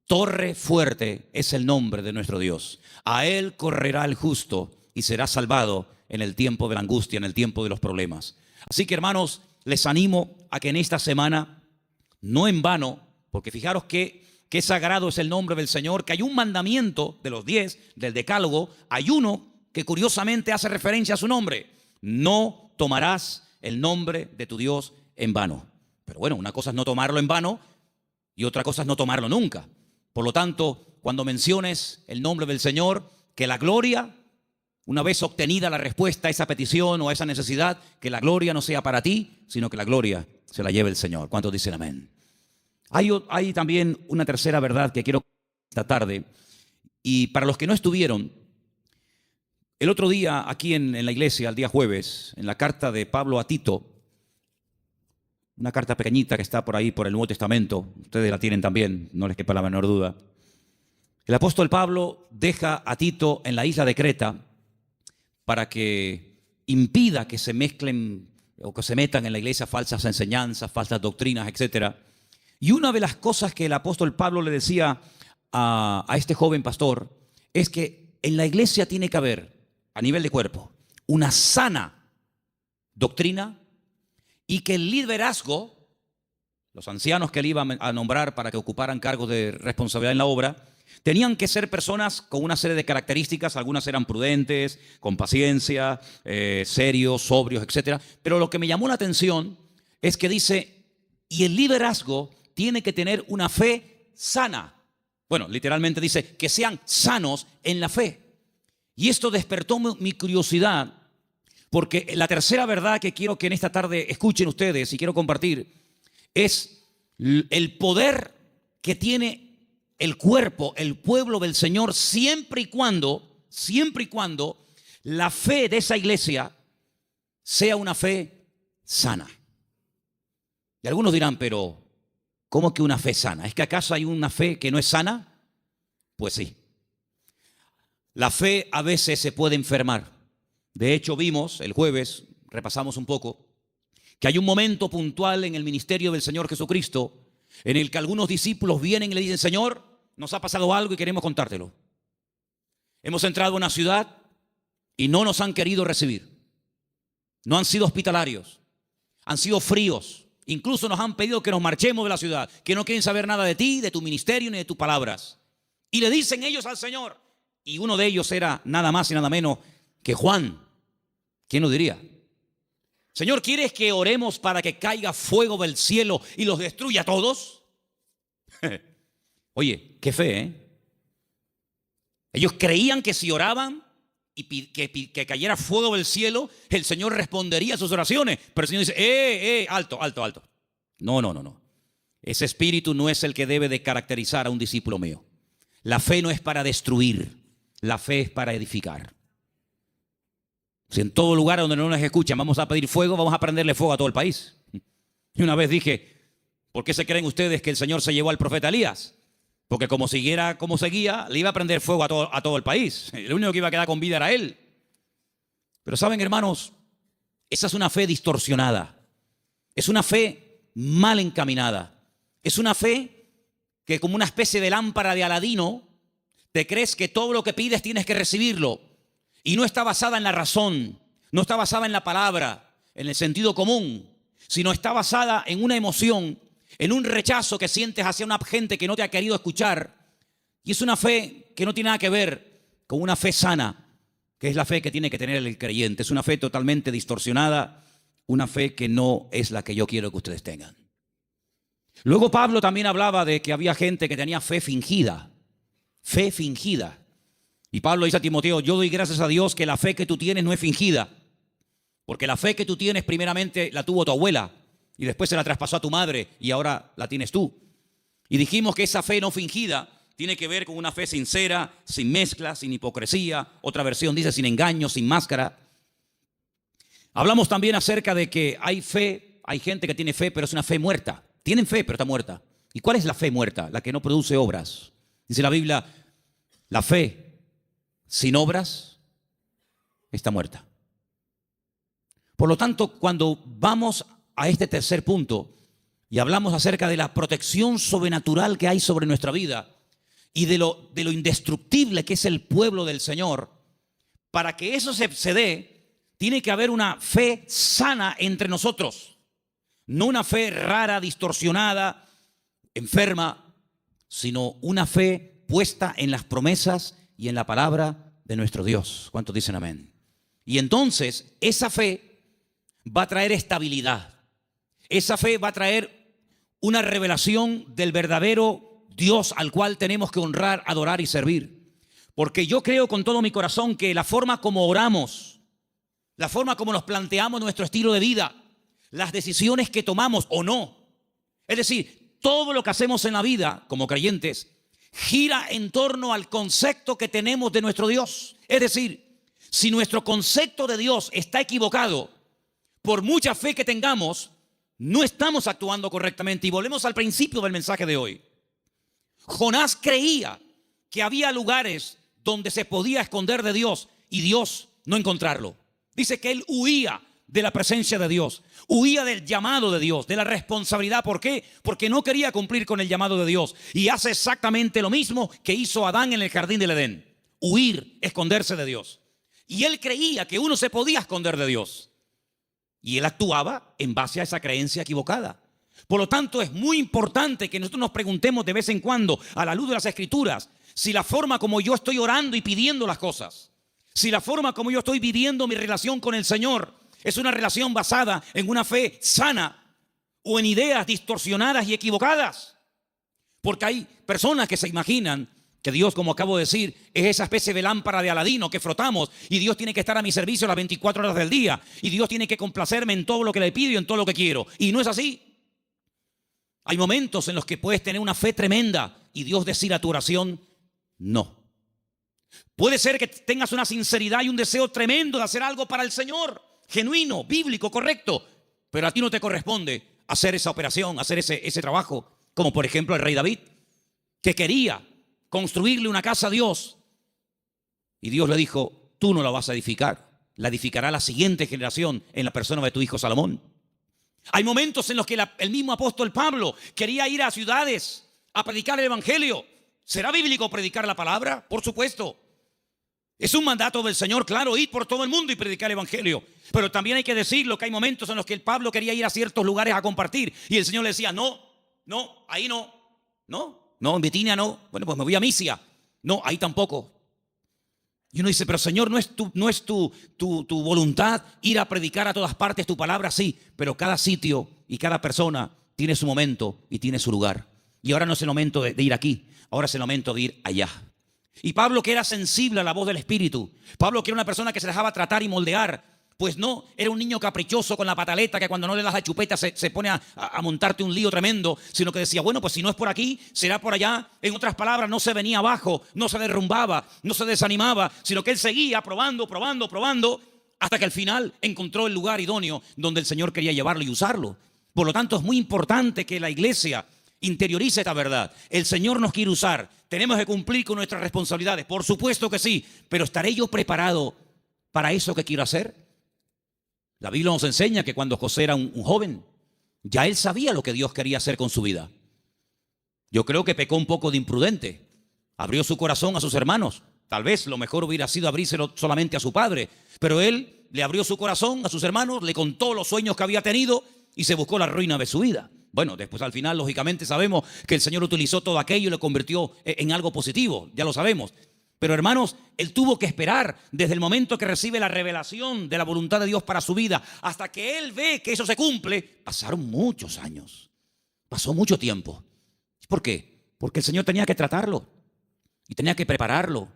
Torre fuerte es el nombre de nuestro Dios. A Él correrá el justo y será salvado en el tiempo de la angustia, en el tiempo de los problemas. Así que, hermanos, les animo a que en esta semana, no en vano, porque fijaros que sagrado es el nombre del Señor, que hay un mandamiento de los 10, del decálogo, hay uno que curiosamente hace referencia a su nombre. No tomarás el nombre de tu Dios en vano. Pero bueno, una cosa es no tomarlo en vano y otra cosa es no tomarlo nunca. Por lo tanto, cuando menciones el nombre del Señor, que la gloria, una vez obtenida la respuesta a esa petición o a esa necesidad, que la gloria no sea para ti, sino que la gloria se la lleve el Señor. ¿Cuántos dicen amén? Hay también una tercera verdad que quiero esta tarde. Y para los que no estuvieron, el otro día aquí en la iglesia, el día jueves, en la carta de Pablo a Tito, una carta pequeñita que está por ahí por el Nuevo Testamento, ustedes la tienen también, no les quepa la menor duda. El apóstol Pablo deja a Tito en la isla de Creta para que impida que se mezclen o que se metan en la iglesia falsas enseñanzas, falsas doctrinas, etc. Y una de las cosas que el apóstol Pablo le decía a este joven pastor es que en la iglesia tiene que haber, a nivel de cuerpo, una sana doctrina, y que el liderazgo, los ancianos que él iba a nombrar para que ocuparan cargos de responsabilidad en la obra, tenían que ser personas con una serie de características. Algunas eran prudentes, con paciencia, serios, sobrios, etc. Pero lo que me llamó la atención es que dice, y el liderazgo tiene que tener una fe sana. Bueno, literalmente dice que sean sanos en la fe. Y esto despertó mi curiosidad, porque la tercera verdad que quiero que en esta tarde escuchen ustedes y quiero compartir es el poder que tiene el cuerpo, el pueblo del Señor, siempre y cuando la fe de esa iglesia sea una fe sana. Y algunos dirán, pero ¿cómo que una fe sana? ¿Es que acaso hay una fe que no es sana? Pues sí. La fe a veces se puede enfermar. De hecho, vimos el jueves, repasamos un poco, que hay un momento puntual en el ministerio del Señor Jesucristo en el que algunos discípulos vienen y le dicen: Señor, nos ha pasado algo y queremos contártelo. Hemos entrado a una ciudad y no nos han querido recibir. No han sido hospitalarios, han sido fríos. Incluso nos han pedido que nos marchemos de la ciudad, que no quieren saber nada de ti, de tu ministerio ni de tus palabras. Y le dicen ellos al Señor, y uno de ellos era nada más y nada menos que Juan. ¿Quién lo diría? Señor, ¿quieres que oremos para que caiga fuego del cielo y los destruya a todos? Oye, qué fe, ¿eh? Ellos creían que si oraban y que cayera fuego del cielo, el Señor respondería a sus oraciones. Pero el Señor dice: alto, alto, alto. No. Ese espíritu no es el que debe de caracterizar a un discípulo mío. La fe no es para destruir, la fe es para edificar. Si en todo lugar donde no nos escuchan vamos a pedir fuego, vamos a prenderle fuego a todo el país. Y una vez dije: ¿por qué se creen ustedes que el Señor se llevó al profeta Elías? Porque como siguiera como seguía, le iba a prender fuego a todo el país. El único que iba a quedar con vida era él. Pero saben, hermanos, esa es una fe distorsionada. Es una fe mal encaminada. Es una fe que, como una especie de lámpara de Aladino, te crees que todo lo que pides tienes que recibirlo. Y no está basada en la razón, no está basada en la palabra, en el sentido común, sino está basada en una emoción, en un rechazo que sientes hacia una gente que no te ha querido escuchar. Y es una fe que no tiene nada que ver con una fe sana, que es la fe que tiene que tener el creyente. Es una fe totalmente distorsionada, una fe que no es la que yo quiero que ustedes tengan. Luego Pablo también hablaba de que había gente que tenía fe fingida. Fe fingida. Y Pablo dice a Timoteo: yo doy gracias a Dios que la fe que tú tienes no es fingida. Porque la fe que tú tienes primeramente la tuvo tu abuela y después se la traspasó a tu madre y ahora la tienes tú. Y dijimos que esa fe no fingida tiene que ver con una fe sincera, sin mezcla, sin hipocresía. Otra versión dice sin engaño, sin máscara. Hablamos también acerca de que hay fe, hay gente que tiene fe pero es una fe muerta. Tienen fe pero está muerta. ¿Y cuál es la fe muerta? La que no produce obras. Dice la Biblia: la fe sin obras está muerta. Por lo tanto, cuando vamos a este tercer punto y hablamos acerca de la protección sobrenatural que hay sobre nuestra vida y de lo indestructible que es el pueblo del Señor, para que eso se dé, tiene que haber una fe sana entre nosotros. No una fe rara, distorsionada, enferma, sino una fe puesta en las promesas y en la palabra de nuestro Dios. ¿Cuántos dicen amén? Y entonces esa fe va a traer estabilidad. Esa fe va a traer una revelación del verdadero Dios al cual tenemos que honrar, adorar y servir. Porque yo creo con todo mi corazón que la forma como oramos, la forma como nos planteamos nuestro estilo de vida, las decisiones que tomamos o no, es decir, todo lo que hacemos en la vida como creyentes, gira en torno al concepto que tenemos de nuestro Dios. Es decir, si nuestro concepto de Dios está equivocado, por mucha fe que tengamos, no estamos actuando correctamente. Y volvemos al principio del mensaje de hoy. Jonás creía que había lugares donde se podía esconder de Dios y Dios no encontrarlo. Dice que él huía de la presencia de Dios, huía del llamado de Dios, de la responsabilidad. ¿Por qué? Porque no quería cumplir con el llamado de Dios. Y hace exactamente lo mismo que hizo Adán en el jardín del Edén: huir, esconderse de Dios. Y él creía que uno se podía esconder de Dios. Y él actuaba en base a esa creencia equivocada. Por lo tanto, es muy importante que nosotros nos preguntemos de vez en cuando, a la luz de las Escrituras, si la forma como yo estoy orando y pidiendo las cosas, si la forma como yo estoy viviendo mi relación con el Señor es una relación basada en una fe sana o en ideas distorsionadas y equivocadas. Porque hay personas que se imaginan que Dios, como acabo de decir, es esa especie de lámpara de Aladino que frotamos y Dios tiene que estar a mi servicio las 24 horas del día y Dios tiene que complacerme en todo lo que le pido y en todo lo que quiero. Y no es así. Hay momentos en los que puedes tener una fe tremenda y Dios decir a tu oración: no. Puede ser que tengas una sinceridad y un deseo tremendo de hacer algo para el Señor, genuino, bíblico, correcto, pero a ti no te corresponde hacer esa operación, hacer ese trabajo, como por ejemplo el rey David, que quería construirle una casa a Dios. Y Dios le dijo, tú no la vas a edificar, la edificará la siguiente generación en la persona de tu hijo Salomón. Hay momentos en los que el mismo apóstol Pablo quería ir a ciudades a predicar el evangelio. ¿Será bíblico predicar la palabra? Por supuesto. Es un mandato del Señor, claro, ir por todo el mundo y predicar el evangelio. Pero también hay que decirlo que hay momentos en los que el Pablo quería ir a ciertos lugares a compartir y el Señor le decía, no, ahí no, en Bitinia no. Bueno, pues me voy a Misia. No, ahí tampoco. Y uno dice, pero Señor, no es tu voluntad ir a predicar a todas partes tu palabra, sí, pero cada sitio y cada persona tiene su momento y tiene su lugar. Y ahora no es el momento de ir aquí, ahora es el momento de ir allá. Y Pablo, que era sensible a la voz del Espíritu, Pablo, que era una persona que se dejaba tratar y moldear, pues no era un niño caprichoso con la pataleta que cuando no le das la chupeta se pone a montarte un lío tremendo, sino que decía, bueno, pues si no es por aquí, será por allá. En otras palabras, no se venía abajo, no se derrumbaba, no se desanimaba, sino que él seguía probando, hasta que al final encontró el lugar idóneo donde el Señor quería llevarlo y usarlo. Por lo tanto, es muy importante que la iglesia interiorice esta verdad. El Señor nos quiere usar, tenemos que cumplir con nuestras responsabilidades, por supuesto que sí, pero ¿estaré yo preparado para eso que quiero hacer? La Biblia nos enseña que cuando José era un joven, ya él sabía lo que Dios quería hacer con su vida. Yo creo que pecó un poco de imprudente. Abrió su corazón a sus hermanos. Tal vez lo mejor hubiera sido abrírselo solamente a su padre. Pero él le abrió su corazón a sus hermanos, le contó los sueños que había tenido y se buscó la ruina de su vida. Bueno, después al final, lógicamente, sabemos que el Señor utilizó todo aquello y lo convirtió en algo positivo. Ya lo sabemos. Pero hermanos, él tuvo que esperar desde el momento que recibe la revelación de la voluntad de Dios para su vida hasta que él ve que eso se cumple. Pasaron muchos años, pasó mucho tiempo. ¿Por qué? Porque el Señor tenía que tratarlo y tenía que prepararlo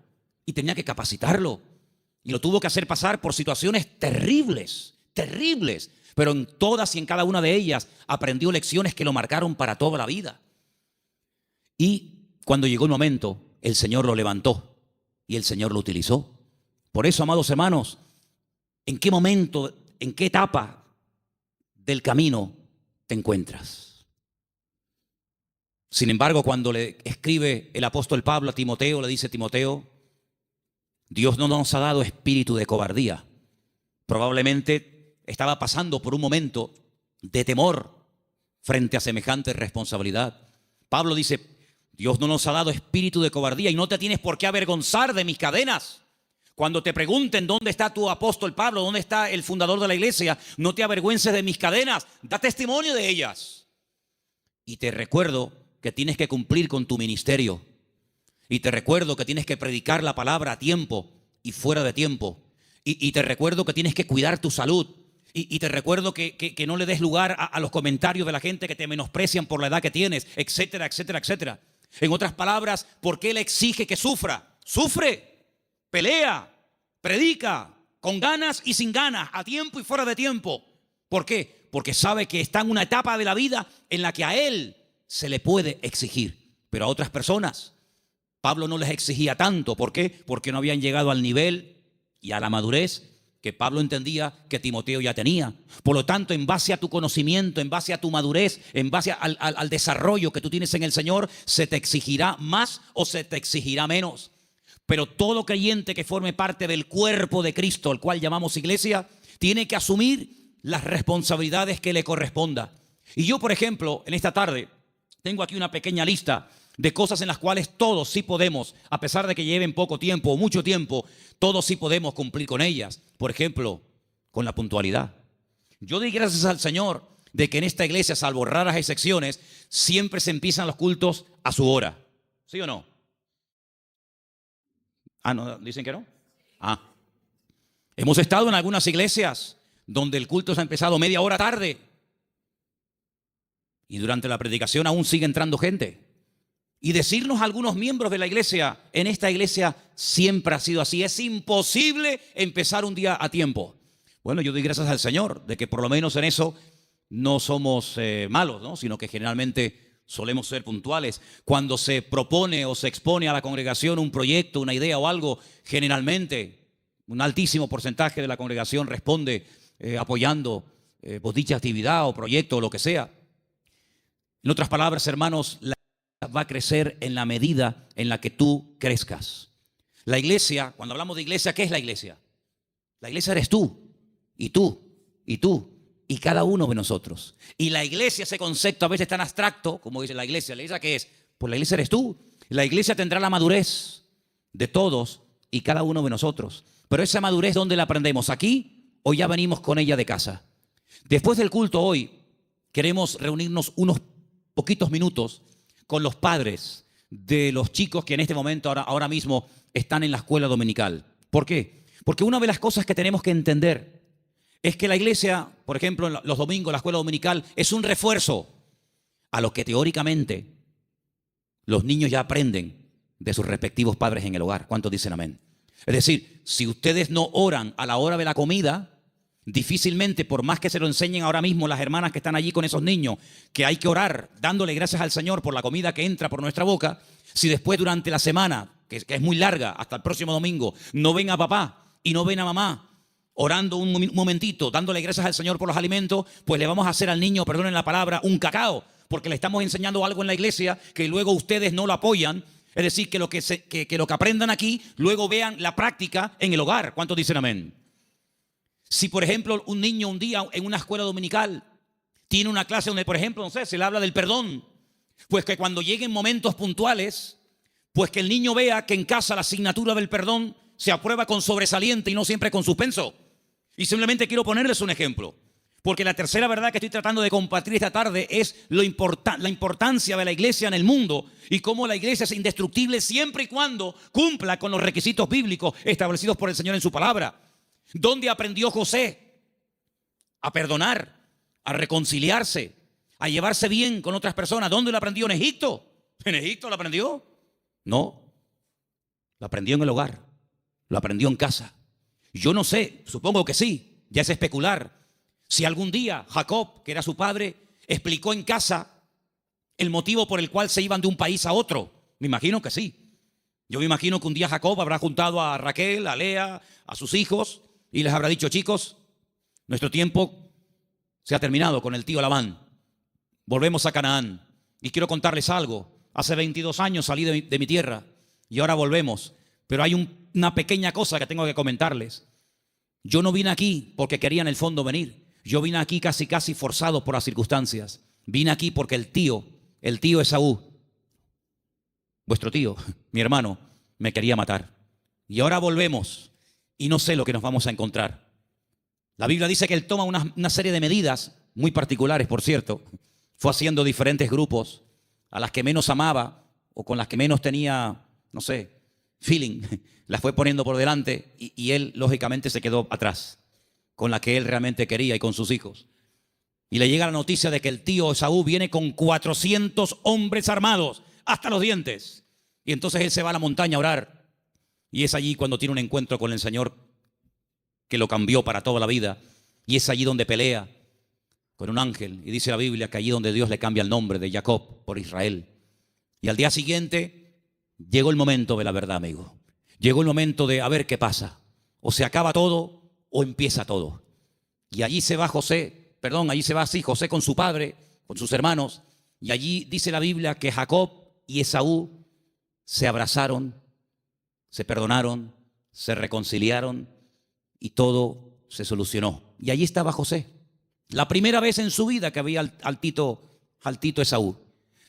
y tenía que capacitarlo y lo tuvo que hacer pasar por situaciones terribles, pero en todas y en cada una de ellas aprendió lecciones que lo marcaron para toda la vida. Y cuando llegó el momento, el Señor lo levantó. Y el Señor lo utilizó. Por eso, amados hermanos, ¿en qué momento, en qué etapa del camino te encuentras? Sin embargo, cuando le escribe el apóstol Pablo a Timoteo, le dice: Timoteo, Dios no nos ha dado espíritu de cobardía. Probablemente estaba pasando por un momento de temor frente a semejante responsabilidad. Pablo dice: Dios no nos ha dado espíritu de cobardía y no te tienes por qué avergonzar de mis cadenas. Cuando te pregunten dónde está tu apóstol Pablo, dónde está el fundador de la iglesia, no te avergüences de mis cadenas, da testimonio de ellas. Y te recuerdo que tienes que cumplir con tu ministerio. Y te recuerdo que tienes que predicar la palabra a tiempo y fuera de tiempo. Y te recuerdo que tienes que cuidar tu salud. Y te recuerdo que no le des lugar a los comentarios de la gente que te menosprecian por la edad que tienes, etcétera, etcétera, etcétera. En otras palabras, ¿por qué Él exige que sufra? Sufre, pelea, predica, con ganas y sin ganas, a tiempo y fuera de tiempo. ¿Por qué? Porque sabe que está en una etapa de la vida en la que a Él se le puede exigir, pero a otras personas Pablo no les exigía tanto. ¿Por qué? Porque no habían llegado al nivel y a la madurez que Pablo entendía que Timoteo ya tenía. Por lo tanto, en base a tu conocimiento, en base a tu madurez, en base al desarrollo que tú tienes en el Señor, se te exigirá más o se te exigirá menos. Pero todo creyente que forme parte del cuerpo de Cristo, el cual llamamos iglesia, tiene que asumir las responsabilidades que le corresponda. Y yo, por ejemplo, en esta tarde, tengo aquí una pequeña lista de cosas en las cuales todos sí podemos, a pesar de que lleven poco tiempo o mucho tiempo, todos sí podemos cumplir con ellas. Por ejemplo, con la puntualidad. Yo doy gracias al Señor de que en esta iglesia, salvo raras excepciones, siempre se empiezan los cultos a su hora. ¿Sí o no? ¿No? ¿Dicen que no? Hemos estado en algunas iglesias donde el culto se ha empezado media hora tarde y durante la predicación aún sigue entrando gente. Y decirnos a algunos miembros de la iglesia: en esta iglesia siempre ha sido así, es imposible empezar un día a tiempo. Bueno, yo doy gracias al Señor de que por lo menos en eso no somos malos, ¿no? Sino que generalmente solemos ser puntuales. Cuando se propone o se expone a la congregación un proyecto, una idea o algo, generalmente un altísimo porcentaje de la congregación responde apoyando dicha actividad o proyecto o lo que sea. En otras palabras, hermanos, la va a crecer en la medida en la que tú crezcas. La iglesia, cuando hablamos de iglesia, ¿qué es la iglesia? La iglesia eres tú, y tú, y tú, y cada uno de nosotros. Y la iglesia, ese concepto a veces tan abstracto, como dice ¿la iglesia qué es? Pues la iglesia eres tú. La iglesia tendrá la madurez de todos y cada uno de nosotros. Pero esa madurez, ¿dónde la aprendemos? ¿Aquí o ya venimos con ella de casa? Después del culto hoy, queremos reunirnos unos poquitos minutos con los padres de los chicos que en este momento, ahora mismo, están en la escuela dominical. ¿Por qué? Porque una de las cosas que tenemos que entender es que la iglesia, por ejemplo, los domingos, la escuela dominical, es un refuerzo a lo que teóricamente los niños ya aprenden de sus respectivos padres en el hogar. ¿Cuántos dicen amén? Es decir, si ustedes no oran a la hora de la comida, difícilmente, por más que se lo enseñen ahora mismo las hermanas que están allí con esos niños, que hay que orar dándole gracias al Señor por la comida que entra por nuestra boca, si después durante la semana, que es muy larga, hasta el próximo domingo, no ven a papá y no ven a mamá orando un momentito, dándole gracias al Señor por los alimentos, pues le vamos a hacer al niño, perdonen la palabra, un cacao, porque le estamos enseñando algo en la iglesia que luego ustedes no lo apoyan. Es decir, que lo que aprendan aquí, luego vean la práctica en el hogar. ¿Cuántos dicen amén? Si, por ejemplo, un niño un día en una escuela dominical tiene una clase donde, por ejemplo, no sé, se le habla del perdón, pues que cuando lleguen momentos puntuales, pues que el niño vea que en casa la asignatura del perdón se aprueba con sobresaliente y no siempre con suspenso. Y simplemente quiero ponerles un ejemplo, porque la tercera verdad que estoy tratando de compartir esta tarde es la importancia de la iglesia en el mundo y cómo la iglesia es indestructible siempre y cuando cumpla con los requisitos bíblicos establecidos por el Señor en su palabra. ¿Dónde aprendió José a perdonar, a reconciliarse, a llevarse bien con otras personas? ¿Dónde lo aprendió? ¿En Egipto? ¿En Egipto lo aprendió? No, lo aprendió en el hogar, lo aprendió en casa. Yo no sé, supongo que sí, ya es especular. Si algún día Jacob, que era su padre, explicó en casa el motivo por el cual se iban de un país a otro. Me imagino que sí. Yo me imagino que un día Jacob habrá juntado a Raquel, a Lea, a sus hijos y les habrá dicho: chicos, nuestro tiempo se ha terminado con el tío Labán. Volvemos a Canaán. Y quiero contarles algo. Hace 22 años salí de mi tierra y ahora volvemos. Pero hay una pequeña cosa que tengo que comentarles. Yo no vine aquí porque quería en el fondo venir. Yo vine aquí casi forzado por las circunstancias. Vine aquí porque el tío Esaú, vuestro tío, mi hermano, me quería matar. Y ahora volvemos y no sé lo que nos vamos a encontrar. La Biblia dice que él toma una serie de medidas, muy particulares por cierto. Fue haciendo diferentes grupos, a las que menos amaba o con las que menos tenía, no sé, feeling, las fue poniendo por delante y él lógicamente se quedó atrás, con la que él realmente quería y con sus hijos. Y le llega la noticia de que el tío Esaú viene con 400 hombres armados hasta los dientes. Y entonces él se va a la montaña a orar. Y es allí cuando tiene un encuentro con el Señor que lo cambió para toda la vida. Y es allí donde pelea con un ángel. Y dice la Biblia que allí donde Dios le cambia el nombre de Jacob por Israel. Y al día siguiente llegó el momento de la verdad, amigo. Llegó el momento de a ver qué pasa. O se acaba todo o empieza todo. Y allí se va José con su padre, con sus hermanos. Y allí dice la Biblia que Jacob y Esaú se abrazaron, se perdonaron, se reconciliaron y todo se solucionó. Y allí estaba José. La primera vez en su vida que veía al tito Esaú.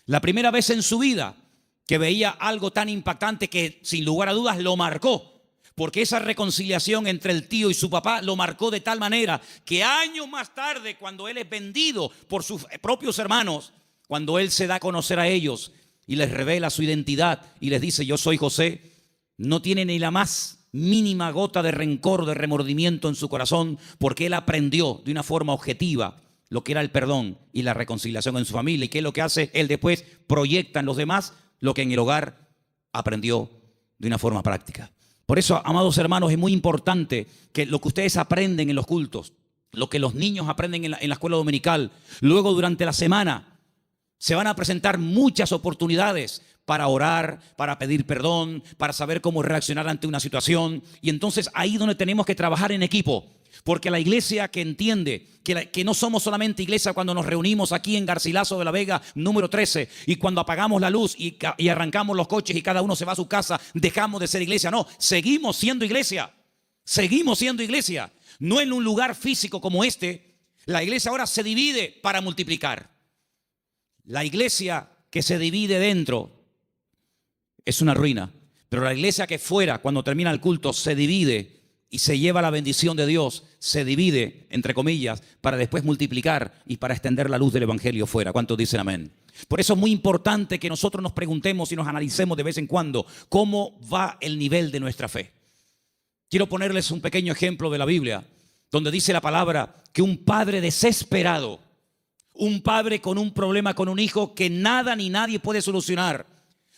La primera vez en su vida que veía algo tan impactante que sin lugar a dudas lo marcó. Porque esa reconciliación entre el tío y su papá lo marcó de tal manera que años más tarde, cuando él es vendido por sus propios hermanos, cuando él se da a conocer a ellos y les revela su identidad y les dice: yo soy José, no tiene ni la más mínima gota de rencor, de remordimiento en su corazón, porque él aprendió de una forma objetiva lo que era el perdón y la reconciliación en su familia. ¿Y qué es lo que hace? Él después proyecta en los demás lo que en el hogar aprendió de una forma práctica. Por eso, amados hermanos, es muy importante que lo que ustedes aprenden en los cultos, lo que los niños aprenden en la escuela dominical, luego durante la semana se van a presentar muchas oportunidades para orar, para pedir perdón, para saber cómo reaccionar ante una situación. Y entonces ahí es donde tenemos que trabajar en equipo. Porque la iglesia que entiende que no somos solamente iglesia cuando nos reunimos aquí en Garcilaso de la Vega, número 13, y cuando apagamos la luz y arrancamos los coches y cada uno se va a su casa, dejamos de ser iglesia. No, seguimos siendo iglesia. Seguimos siendo iglesia. No en un lugar físico como este. La iglesia ahora se divide para multiplicar. La iglesia que se divide dentro es una ruina. Pero la iglesia que fuera, cuando termina el culto, se divide y se lleva la bendición de Dios, se divide, entre comillas, para después multiplicar y para extender la luz del evangelio fuera. ¿Cuántos dicen amén? Por eso es muy importante que nosotros nos preguntemos y nos analicemos de vez en cuando cómo va el nivel de nuestra fe. Quiero ponerles un pequeño ejemplo de la Biblia, donde dice la palabra que un padre desesperado, un padre con un problema con un hijo que nada ni nadie puede solucionar,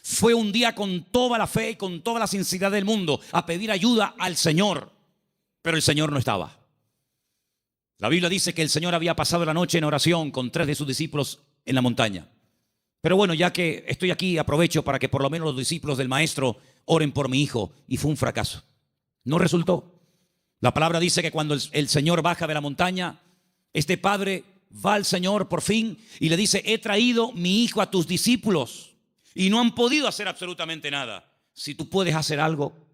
fue un día con toda la fe y con toda la sinceridad del mundo a pedir ayuda al Señor. Pero el Señor no estaba. La Biblia dice que el Señor había pasado la noche en oración con 3 de sus discípulos en la montaña. Pero bueno, ya que estoy aquí, aprovecho para que por lo menos los discípulos del maestro oren por mi hijo. Y fue un fracaso. No resultó. La palabra dice que cuando el Señor baja de la montaña, este padre va al Señor por fin y le dice: he traído mi hijo a tus discípulos y no han podido hacer absolutamente nada. Si tú puedes hacer algo.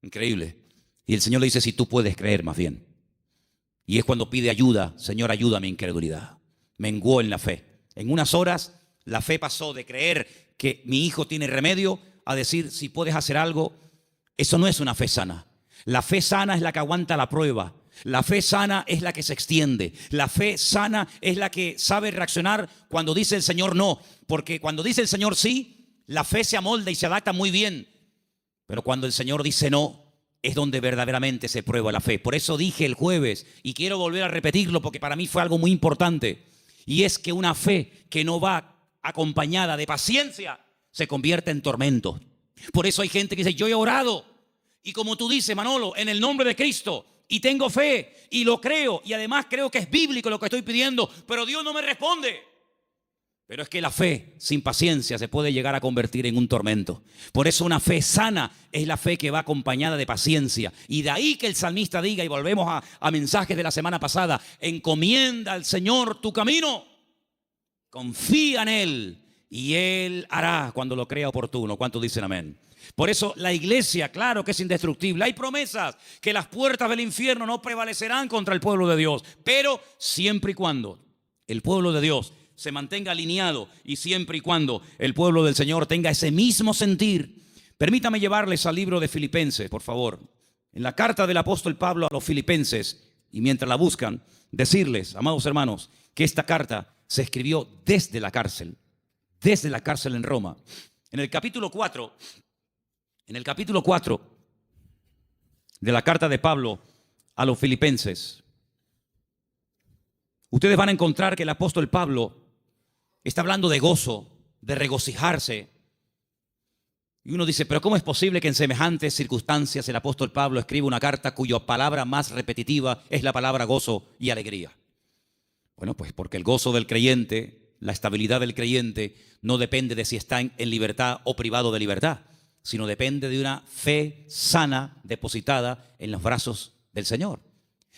Increíble. Y el Señor le dice: si tú puedes creer, más bien. Y es cuando pide ayuda. Señor, ayuda a mi incredulidad. Menguó en la fe. En unas horas la fe pasó de creer que mi hijo tiene remedio a decir: si puedes hacer algo. Eso no es una fe sana. La fe sana es la que aguanta la prueba. La fe sana es la que se extiende. La fe sana es la que sabe reaccionar cuando dice el Señor no. Porque cuando dice el Señor sí, la fe se amolda y se adapta muy bien. Pero cuando el Señor dice no, es donde verdaderamente se prueba la fe. Por eso dije el jueves, y quiero volver a repetirlo porque para mí fue algo muy importante, y es que una fe que no va acompañada de paciencia se convierte en tormento. Por eso hay gente que dice: yo he orado, y como tú dices, Manolo, en el nombre de Cristo, y tengo fe, y lo creo, y además creo que es bíblico lo que estoy pidiendo, pero Dios no me responde. Pero es que la fe sin paciencia se puede llegar a convertir en un tormento. Por eso una fe sana es la fe que va acompañada de paciencia. Y de ahí que el salmista diga, y volvemos a mensajes de la semana pasada: encomienda al Señor tu camino, confía en Él y Él hará cuando lo crea oportuno. ¿Cuántos dicen amén? Por eso la iglesia, claro que es indestructible. Hay promesas que las puertas del infierno no prevalecerán contra el pueblo de Dios, pero siempre y cuando el pueblo de Dios se mantenga alineado y siempre y cuando el pueblo del Señor tenga ese mismo sentir. Permítame llevarles al libro de Filipenses, por favor. En la carta del apóstol Pablo a los Filipenses, y mientras la buscan, decirles, amados hermanos, que esta carta se escribió desde la cárcel en Roma. En el capítulo 4 de la carta de Pablo a los Filipenses, ustedes van a encontrar que el apóstol Pablo está hablando de gozo, de regocijarse. Y uno dice: pero ¿cómo es posible que en semejantes circunstancias el apóstol Pablo escriba una carta cuya palabra más repetitiva es la palabra gozo y alegría? Bueno, pues porque el gozo del creyente, la estabilidad del creyente, no depende de si está en libertad o privado de libertad, sino depende de una fe sana depositada en los brazos del Señor.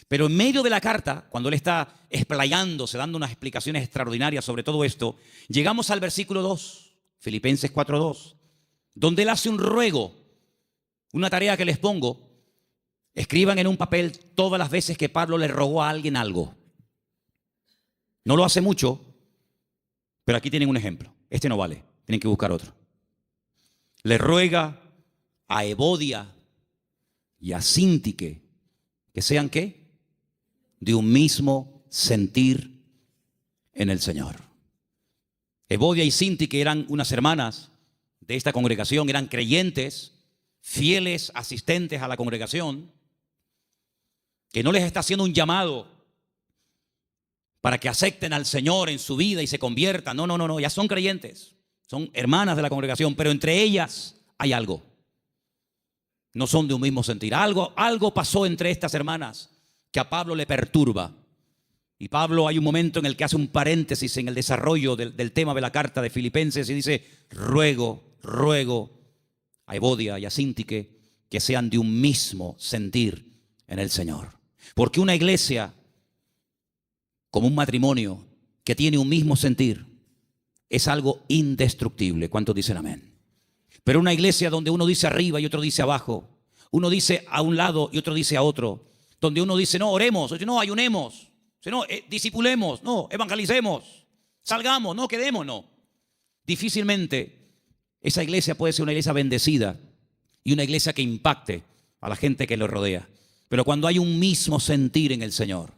Pero en medio de la carta, cuando él está explayándose, dando unas explicaciones extraordinarias sobre todo esto, llegamos al versículo 2, Filipenses 4:2, donde él hace un ruego, una tarea que les pongo: escriban en un papel todas las veces que Pablo le rogó a alguien algo. No lo hace mucho, pero aquí tienen un ejemplo. Este no vale, tienen que buscar otro. Le ruega a Evodia y a Síntique que sean ¿qué? De un mismo sentir en el Señor. Evodia y Síntique eran unas hermanas de esta congregación, eran creyentes, fieles asistentes a la congregación, que no les está haciendo un llamado para que acepten al Señor en su vida y se conviertan. No, ya son creyentes, son hermanas de la congregación, pero entre ellas hay algo. No son de un mismo sentir. Algo pasó entre estas hermanas que a Pablo le perturba. Y Pablo, hay un momento en el que hace un paréntesis en el desarrollo del tema de la carta de Filipenses y dice: ruego a Evodia y a Síntique que sean de un mismo sentir en el Señor. Porque una iglesia, como un matrimonio que tiene un mismo sentir, es algo indestructible. ¿Cuántos dicen amén? Pero una iglesia donde uno dice arriba y otro dice abajo, uno dice a un lado y otro dice a otro, donde uno dice no, oremos, otro, no, ayunemos, no, discipulemos, no, evangelicemos, salgamos, no, quedemos, no. Difícilmente esa iglesia puede ser una iglesia bendecida y una iglesia que impacte a la gente que lo rodea. Pero cuando hay un mismo sentir en el Señor,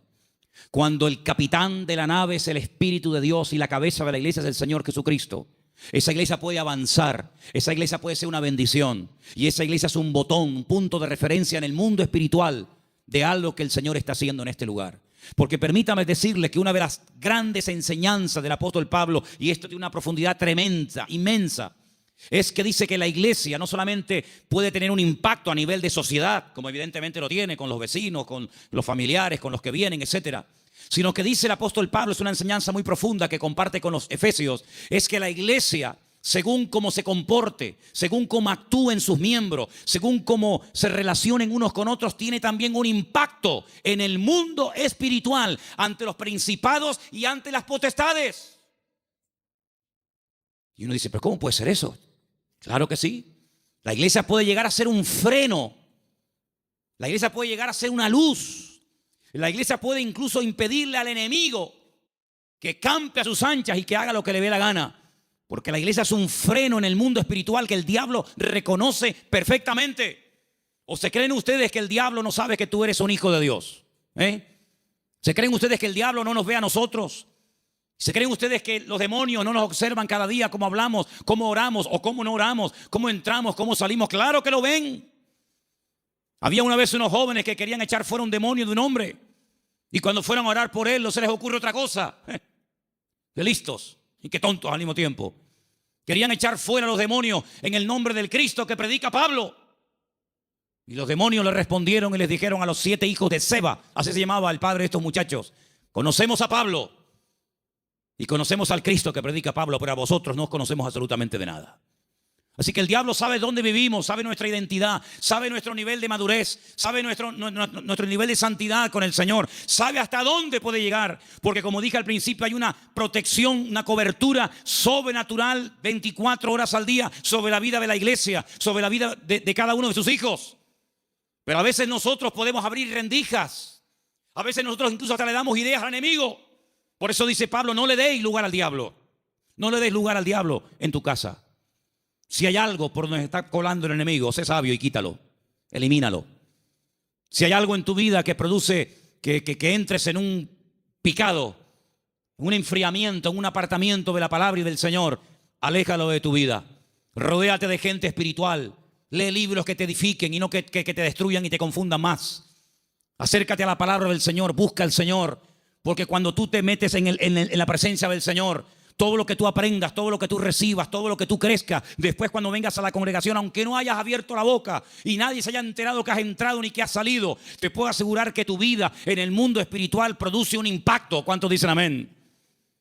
cuando el capitán de la nave es el Espíritu de Dios y la cabeza de la iglesia es el Señor Jesucristo, esa iglesia puede avanzar, esa iglesia puede ser una bendición y esa iglesia es un botón, un punto de referencia en el mundo espiritual de algo que el Señor está haciendo en este lugar. Porque permítame decirle que una de las grandes enseñanzas del apóstol Pablo, y esto tiene una profundidad tremenda, inmensa, es que dice que la iglesia no solamente puede tener un impacto a nivel de sociedad, como evidentemente lo tiene con los vecinos, con los familiares, con los que vienen, etcétera, sino que dice el apóstol Pablo, es una enseñanza muy profunda que comparte con los efesios, es que la iglesia, según cómo se comporte, según cómo actúen sus miembros, según cómo se relacionen unos con otros, tiene también un impacto en el mundo espiritual, ante los principados y ante las potestades. Y uno dice, ¿pero cómo puede ser eso? Claro que sí. La iglesia puede llegar a ser un freno. La iglesia puede llegar a ser una luz. La iglesia puede incluso impedirle al enemigo que campe a sus anchas y que haga lo que le dé la gana. Porque la iglesia es un freno en el mundo espiritual que el diablo reconoce perfectamente. ¿O se creen ustedes que el diablo no sabe que tú eres un hijo de Dios? ¿Se creen ustedes que el diablo no nos ve a nosotros? ¿Se creen ustedes que los demonios no nos observan cada día cómo hablamos, cómo oramos o cómo no oramos, cómo entramos, cómo salimos? Claro que lo ven. Había una vez unos jóvenes que querían echar fuera un demonio de un hombre y cuando fueron a orar por él no se les ocurre otra cosa. Qué listos y qué tontos al mismo tiempo. Querían echar fuera los demonios en el nombre del Cristo que predica Pablo. Y los demonios le respondieron y les dijeron a los 7 hijos de Seba, así se llamaba el padre de estos muchachos: conocemos a Pablo y conocemos al Cristo que predica Pablo, pero a vosotros no os conocemos absolutamente de nada. Así que el diablo sabe dónde vivimos, sabe nuestra identidad, sabe nuestro nivel de madurez, sabe nuestro nivel de santidad con el Señor, sabe hasta dónde puede llegar, porque como dije al principio, hay una protección, una cobertura sobrenatural 24 horas al día sobre la vida de la iglesia, sobre la vida de cada uno de sus hijos. Pero a veces nosotros podemos abrir rendijas, a veces nosotros incluso hasta le damos ideas al enemigo. Por eso dice Pablo, no le deis lugar al diablo, no le deis lugar al diablo en tu casa. Si hay algo por donde está colando el enemigo, sé sabio y quítalo, elimínalo. Si hay algo en tu vida que produce que entres en un picado, un enfriamiento, en un apartamiento de la palabra y del Señor, aléjalo de tu vida. Rodéate de gente espiritual. Lee libros que te edifiquen y no que te destruyan y te confundan más. Acércate a la palabra del Señor, busca al Señor, porque cuando tú te metes en la presencia del Señor, todo lo que tú aprendas, todo lo que tú recibas, todo lo que tú crezcas, después cuando vengas a la congregación, aunque no hayas abierto la boca y nadie se haya enterado que has entrado ni que has salido, te puedo asegurar que tu vida en el mundo espiritual produce un impacto. ¿Cuántos dicen amén?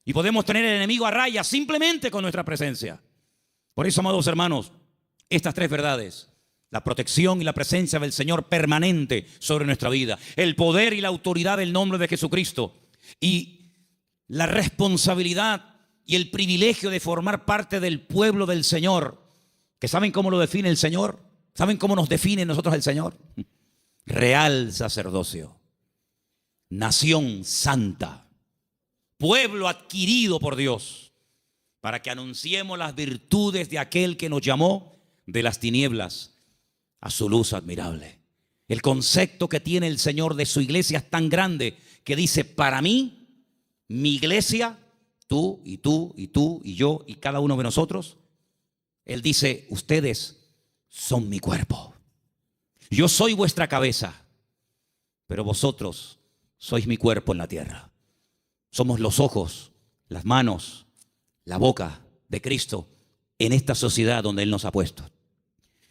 Y podemos tener el enemigo a raya simplemente con nuestra presencia. Por eso, amados hermanos, estas 3 verdades: la protección y la presencia del Señor permanente sobre nuestra vida, el poder y la autoridad del nombre de Jesucristo, y la responsabilidad y el privilegio de formar parte del pueblo del Señor, que ¿saben cómo lo define el Señor? ¿Saben cómo nos define nosotros el Señor? Real sacerdocio, nación santa, pueblo adquirido por Dios, para que anunciemos las virtudes de aquel que nos llamó de las tinieblas a su luz admirable. El concepto que tiene el Señor de su iglesia es tan grande que dice: para mí, mi iglesia, tú y tú y tú y yo y cada uno de nosotros, Él dice: ustedes son mi cuerpo. Yo soy vuestra cabeza, pero vosotros sois mi cuerpo en la tierra. Somos los ojos, las manos, la boca de Cristo en esta sociedad donde Él nos ha puesto.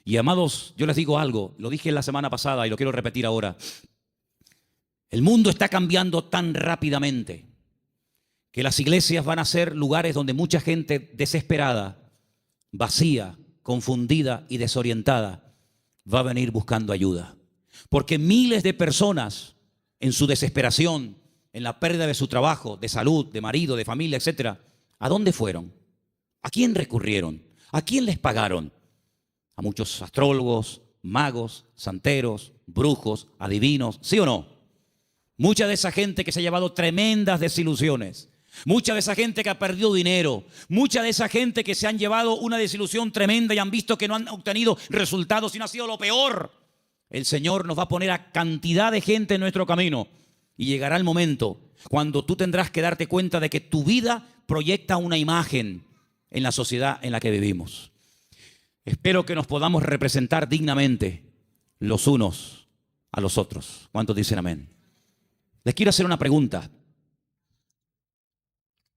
Y amados, yo les digo algo, lo dije la semana pasada y lo quiero repetir ahora. El mundo está cambiando tan rápidamente que las iglesias van a ser lugares donde mucha gente desesperada, vacía, confundida y desorientada va a venir buscando ayuda. Porque miles de personas en su desesperación, en la pérdida de su trabajo, de salud, de marido, de familia, etcétera, ¿a dónde fueron? ¿A quién recurrieron? ¿A quién les pagaron? A muchos astrólogos, magos, santeros, brujos, adivinos, ¿sí o no? Mucha de esa gente que se ha llevado tremendas desilusiones, mucha de esa gente que ha perdido dinero, mucha de esa gente que se han llevado una desilusión tremenda y han visto que no han obtenido resultados y no ha sido lo peor. El Señor nos va a poner a cantidad de gente en nuestro camino y llegará el momento cuando tú tendrás que darte cuenta de que tu vida proyecta una imagen en la sociedad en la que vivimos. Espero que nos podamos representar dignamente los unos a los otros. ¿Cuántos dicen amén? Les quiero hacer una pregunta.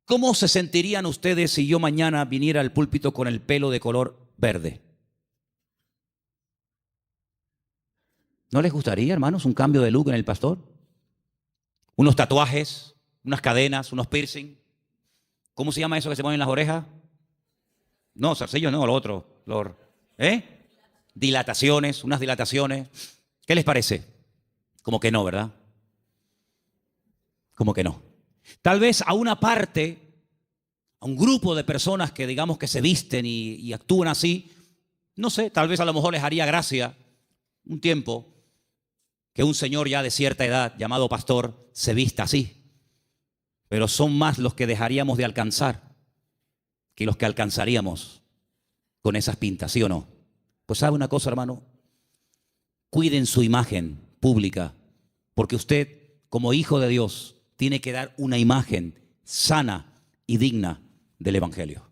¿Cómo se sentirían ustedes si yo mañana viniera al púlpito con el pelo de color verde? ¿No les gustaría, hermanos, un cambio de look en el pastor? Unos tatuajes, unas cadenas, unos piercing. ¿Cómo se llama eso que se ponen en las orejas? No, zarcillos no, lo otro. Dilataciones, unas dilataciones. ¿Qué les parece? Como que no, ¿verdad? Como que no. Tal vez a una parte, a un grupo de personas que digamos que se visten y actúan así, no sé, tal vez a lo mejor les haría gracia un tiempo que un señor ya de cierta edad llamado pastor se vista así. Pero son más los que dejaríamos de alcanzar que los que alcanzaríamos con esas pintas, ¿sí o no? Pues sabe una cosa, hermano, cuiden su imagen pública, porque usted, como hijo de Dios, tiene que dar una imagen sana y digna del Evangelio.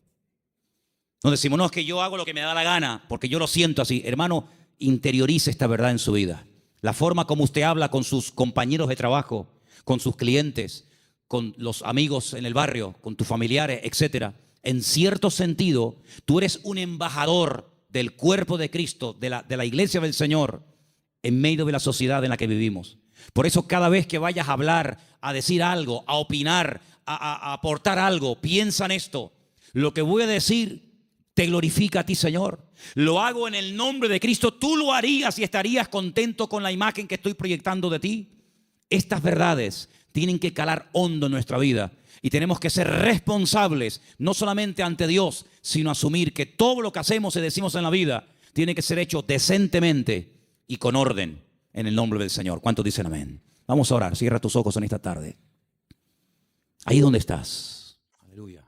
No decimos, no, es que yo hago lo que me da la gana, porque yo lo siento así. Hermano, interiorice esta verdad en su vida. La forma como usted habla con sus compañeros de trabajo, con sus clientes, con los amigos en el barrio, con tus familiares, etcétera. En cierto sentido, tú eres un embajador del cuerpo de Cristo, de la iglesia del Señor, en medio de la sociedad en la que vivimos. Por eso cada vez que vayas a hablar, a decir algo, a opinar, a aportar algo, piensa en esto. Lo que voy a decir te glorifica a ti, Señor. Lo hago en el nombre de Cristo. Tú lo harías y estarías contento con la imagen que estoy proyectando de ti. Estas verdades tienen que calar hondo en nuestra vida y tenemos que ser responsables, no solamente ante Dios, sino asumir que todo lo que hacemos y decimos en la vida tiene que ser hecho decentemente y con orden en el nombre del Señor. ¿Cuántos dicen amén? Vamos a orar. Cierra tus ojos en esta tarde. Ahí donde estás. Aleluya.